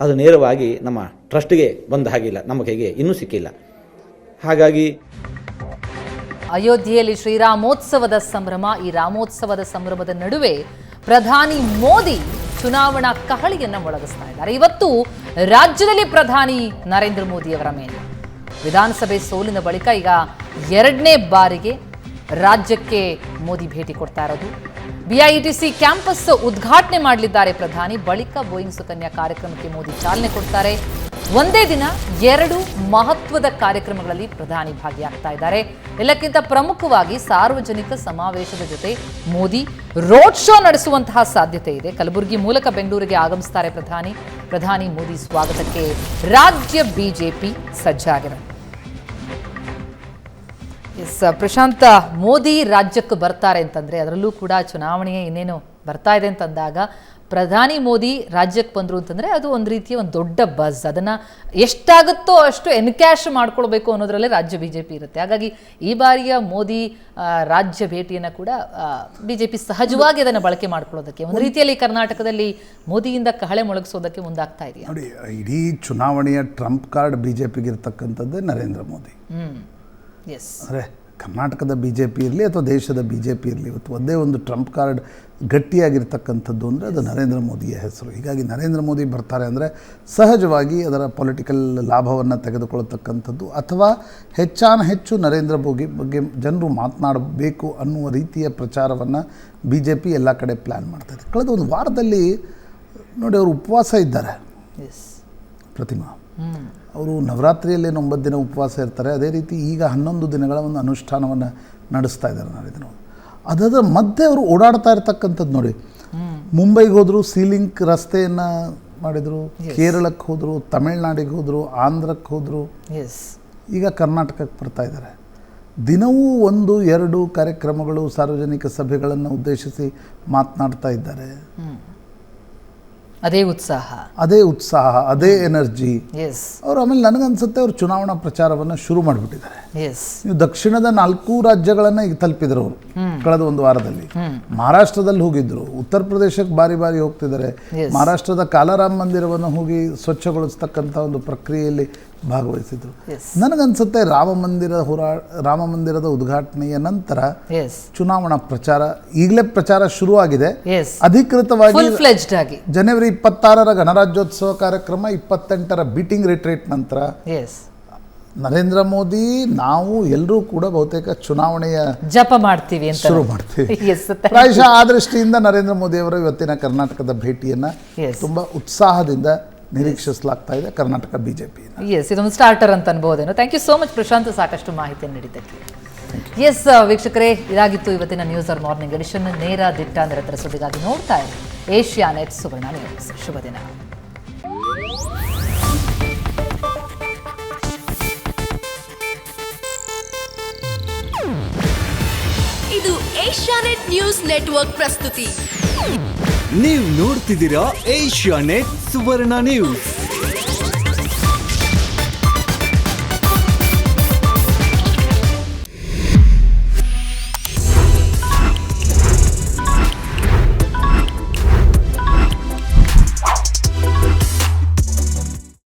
ಅದು ನೇರವಾಗಿ ನಮ್ಮ ಟ್ರಸ್ಟ್ಗೆ ಬಂದ ಹಾಗಿಲ್ಲ, ನಮ್ಮ ಕೈಗೆ ಇನ್ನೂ ಸಿಕ್ಕಿಲ್ಲ. ಹಾಗಾಗಿ ಅಯೋಧ್ಯೆಯಲ್ಲಿ ಶ್ರೀರಾಮೋತ್ಸವದ ಸಂಭ್ರಮ. ಈ ರಾಮೋತ್ಸವದ ಸಂಭ್ರಮದ ನಡುವೆ ಪ್ರಧಾನಿ ಮೋದಿ ಚುನಾವಣಾ ಕಹಳಿಯನ್ನ ಮೊಳಗಿಸ್ತಾ ಇದ್ದಾರೆ. ಇವತ್ತು ರಾಜ್ಯದಲ್ಲಿ ಪ್ರಧಾನಿ ನರೇಂದ್ರ ಮೋದಿ ಅವರ ಮೇಲೆ ವಿಧಾನಸಭೆ ಸೋಲಿನ ಬಳಿಕ ಈಗ 2ನೇ ಬಾರಿಗೆ ರಾಜ್ಯಕ್ಕೆ ಮೋದಿ ಭೇಟಿ ಕೊಡ್ತಾ ಇರೋದು. BITC ಕ್ಯಾಂಪಸ್ ಉದ್ಘಾಟನೆ ಮಾಡಲಿದ್ದಾರೆ ಪ್ರಧಾನಿ. ಬಳಿಕ ಬೋಯಿಂಗ್ ಸುಕನ್ಯಾ ಕಾರ್ಯಕ್ರಮಕ್ಕೆ ಮೋದಿ ಚಾಲನೆ ಕೊಡ್ತಾರೆ. ಒಂದೇ ದಿನ 2 ಮಹತ್ವದ ಕಾರ್ಯಕ್ರಮಗಳಲ್ಲಿ ಪ್ರಧಾನಿ ಭಾಗಿಯಾಗ್ತಾ ಇದ್ದಾರೆ. ಎಲ್ಲಕ್ಕಿಂತ ಪ್ರಮುಖವಾಗಿ ಸಾರ್ವಜನಿಕ ಸಮಾವೇಶದ ಜೊತೆ ಮೋದಿ ರೋಡ್ ಶೋ ನಡೆಸುವಂತಹ ಸಾಧ್ಯತೆ ಇದೆ. ಕಲಬುರಗಿ ಮೂಲಕ ಬೆಂಗಳೂರಿಗೆ ಆಗಮಿಸ್ತಾರೆ ಪ್ರಧಾನಿ ಮೋದಿ ಸ್ವಾಗತಕ್ಕೆ ರಾಜ್ಯ ಬಿಜೆಪಿ ಸಜ್ಜಾಗಿದೆ. ಪ್ರಶಾಂತ್, ಮೋದಿ ರಾಜ್ಯಕ್ಕೆ ಬರ್ತಾರೆ ಅಂತಂದ್ರೆ, ಅದರಲ್ಲೂ ಕೂಡ ಚುನಾವಣೆ ಇನ್ನೇನು ಬರ್ತಾ ಇದೆ ಅಂತಂದಾಗ ಪ್ರಧಾನಿ ಮೋದಿ ರಾಜ್ಯಕ್ಕೆ ಬಂದರು ಅಂತಂದರೆ ಅದು ಒಂದು ರೀತಿಯ ಒಂದು ದೊಡ್ಡ ಬಸ್. ಅದನ್ನು ಎಷ್ಟಾಗುತ್ತೋ ಅಷ್ಟು ಎನ್ಕ್ಯಾಶ್ ಮಾಡ್ಕೊಳ್ಬೇಕು ಅನ್ನೋದ್ರಲ್ಲೇ ರಾಜ್ಯ ಬಿಜೆಪಿ ಇರುತ್ತೆ. ಹಾಗಾಗಿ ಈ ಬಾರಿಯ ಮೋದಿ ರಾಜ್ಯ ಭೇಟಿಯನ್ನು ಕೂಡ ಬಿಜೆಪಿ ಸಹಜವಾಗಿ ಅದನ್ನು ಬಳಕೆ ಮಾಡ್ಕೊಳ್ಳೋದಕ್ಕೆ ಒಂದು ರೀತಿಯಲ್ಲಿ ಕರ್ನಾಟಕದಲ್ಲಿ ಮೋದಿಯಿಂದ ಕಹಳೆ ಮೊಳಗಿಸೋದಕ್ಕೆ ಮುಂದಾಗ್ತಾ ಇದೆಯಾ? ನೋಡಿ, ಇಡೀ ಚುನಾವಣೆಯ ಟ್ರಂಪ್ ಕಾರ್ಡ್ ಬಿಜೆಪಿಗೆ ಇರ್ತಕ್ಕಂಥದ್ದೇ ನರೇಂದ್ರ ಮೋದಿ. ಅಂದರೆ ಕರ್ನಾಟಕದ BJP ಇರಲಿ ಅಥವಾ ದೇಶದ BJP ಇರಲಿ, ಇವತ್ತು ಒಂದೇ ಒಂದು ಟ್ರಂಪ್ ಕಾರ್ಡ್ ಗಟ್ಟಿಯಾಗಿರ್ತಕ್ಕಂಥದ್ದು ಅಂದರೆ ಅದು ನರೇಂದ್ರ ಮೋದಿಯ ಹೆಸರು. ಹೀಗಾಗಿ ನರೇಂದ್ರ ಮೋದಿ ಬರ್ತಾರೆ ಅಂದರೆ ಸಹಜವಾಗಿ ಅದರ ಪೊಲಿಟಿಕಲ್ ಲಾಭವನ್ನು ತೆಗೆದುಕೊಳ್ಳತಕ್ಕಂಥದ್ದು ಅಥವಾ ಹೆಚ್ಚು ನರೇಂದ್ರ ಮೋದಿ ಬಗ್ಗೆ ಜನರು ಮಾತನಾಡಬೇಕು ಅನ್ನುವ ರೀತಿಯ ಪ್ರಚಾರವನ್ನು BJP ಎಲ್ಲ ಕಡೆ ಪ್ಲ್ಯಾನ್ ಮಾಡ್ತಾಯಿದೆ. ಕಳೆದ ಒಂದು ವಾರದಲ್ಲಿ ನೋಡಿ, ಅವರು ಉಪವಾಸ ಇದ್ದಾರೆ. ಪ್ರತಿಮಾ ಅವರು ನವರಾತ್ರಿಯಲ್ಲಿ 9 ದಿನ ಉಪವಾಸ ಇರ್ತಾರೆ. ಅದೇ ರೀತಿ ಈಗ 11 ದಿನಗಳ ಒಂದು ಅನುಷ್ಠಾನವನ್ನು ನಡೆಸ್ತಾ ಇದ್ದಾರೆ ನರೇಂದ್ರ ಮೋದಿ. ಅದರ ಮಧ್ಯೆ ಅವರು ಓಡಾಡ್ತಾ ಇರ್ತಕ್ಕಂಥದ್ದು ನೋಡಿ, ಮುಂಬೈಗೆ ಹೋದರು, ಸೀಲಿಂಕ್ ರಸ್ತೆಯನ್ನು ಮಾಡಿದರು, ಕೇರಳಕ್ಕೆ ಹೋದರು, ತಮಿಳ್ನಾಡಿಗೆ ಹೋದರು, ಆಂಧ್ರಕ್ಕೆ ಹೋದರು, ಈಗ ಕರ್ನಾಟಕಕ್ಕೆ ಬರ್ತಾ ಇದ್ದಾರೆ. ದಿನವೂ 1-2 ಕಾರ್ಯಕ್ರಮಗಳು, ಸಾರ್ವಜನಿಕ ಸಭೆಗಳನ್ನು ಉದ್ದೇಶಿಸಿ ಮಾತನಾಡ್ತಾ ಇದ್ದಾರೆ. ಅದೇ ಉತ್ಸಾಹ, ಅದೇ ಎನರ್ಜಿ ಅವರು. ಆಮೇಲೆ ನನಗನ್ಸುತ್ತೆ ಅವರು ಚುನಾವಣಾ ಪ್ರಚಾರವನ್ನು ಶುರು ಮಾಡಿಬಿಟ್ಟಿದ್ದಾರೆ. ನೀವು ದಕ್ಷಿಣದ 4 ರಾಜ್ಯಗಳನ್ನು ಈಗ ತಲುಪಿದ್ರು ಅವರು ಕಳೆದ ಒಂದು ವಾರದಲ್ಲಿ. ಮಹಾರಾಷ್ಟ್ರದಲ್ಲಿ ಹೋಗಿದ್ರು, ಉತ್ತರ ಪ್ರದೇಶಕ್ಕೆ ಬಾರಿ ಹೋಗ್ತಿದ್ದಾರೆ. ಮಹಾರಾಷ್ಟ್ರದ ಕಾಲಾರಾಮ್ ಮಂದಿರವನ್ನು ಹೋಗಿ ಸ್ವಚ್ಛಗೊಳಿಸ್ತಕ್ಕಂಥ ಒಂದು ಪ್ರಕ್ರಿಯೆಯಲ್ಲಿ ಭಾಗವಹಿಸಿದ್ರು. Yes. ನನಗನ್ಸುತ್ತೆ ರಾಮ ಮಂದಿರದ ಉದ್ಘಾಟನೆಯ ನಂತರ ಎಸ್ ಚುನಾವಣಾ ಪ್ರಚಾರ ಈಗಲೇ ಪ್ರಚಾರ ಶುರುವಾಗಿದೆ. ಎಸ್ ಅಧಿಕೃತವಾಗಿ ಫುಲ್ ಫ್ಲೆಜ್ಡ್ ಆಗಿ ಜನವರಿ 26ರ ಗಣರಾಜ್ಯೋತ್ಸವ ಕಾರ್ಯಕ್ರಮ, 28ರ ಬೀಟಿಂಗ್ ರಿಟ್ರೀಟ್ ನಂತರ ಎಸ್ ನರೇಂದ್ರ ಮೋದಿ ನಾವು ಎಲ್ಲರೂ ಕೂಡ ಬಹುತೇಕ ಚುನಾವಣೆಯ ಜಪ ಮಾಡ್ತೀವಿ ಅಂತ ಶುರು ಮಾಡ್ತೀವಿ. Yes, thank you. ಪ್ರಾಯಶಃ ಆ ದೃಷ್ಟಿಯಿಂದ ನರೇಂದ್ರ ಮೋದಿ ಅವರ ಇವತ್ತಿನ ಕರ್ನಾಟಕದ ಭೇಟಿಯನ್ನ Yes. ತುಂಬಾ ಉತ್ಸಾಹದಿಂದ ನಿರೀಕ್ಷಿಸಲಾಗ್ತಾ ಇದೆ ಕರ್ನಾಟಕ ಬಿಜೆಪಿ. ಎಸ್ ಇದೊಂದು ಸ್ಟಾರ್ಟರ್ ಅಂತ ಅನ್ಬೋದೇನೋ. Thank you so much Prashant, ಸಾಕಷ್ಟು ಮಾಹಿತಿಯನ್ನು ನೀಡಿದ್ದಕ್ಕೆ. ಎಸ್ ವೀಕ್ಷಕರೇ, ಇದಾಗಿತ್ತು ಇವತ್ತಿನ ನ್ಯೂಸ್ ಅವರ್ ಮಾರ್ನಿಂಗ್ ಎಡಿಷನ್. ನೇರ ದಿಟ್ಟ ನಿರಂತರ ಸುದ್ದಿಗಾಗಿ ನೋಡ್ತಾ ಇರಿ ಏಷ್ಯಾನೆಟ್ ಸುವರ್ಣ ನ್ಯೂಸ್. ಶುಭ ದಿನ. ಇದು ಏಷ್ಯಾನೆಟ್ ನ್ಯೂಸ್ ನೆಟ್ವರ್ಕ್ ಪ್ರಸ್ತುತಿ. ನೀವು ನೋಡ್ತಿದ್ದೀರಾ ಏಷ್ಯಾನೆಟ್ ಸುವರ್ಣ ನ್ಯೂಸ್.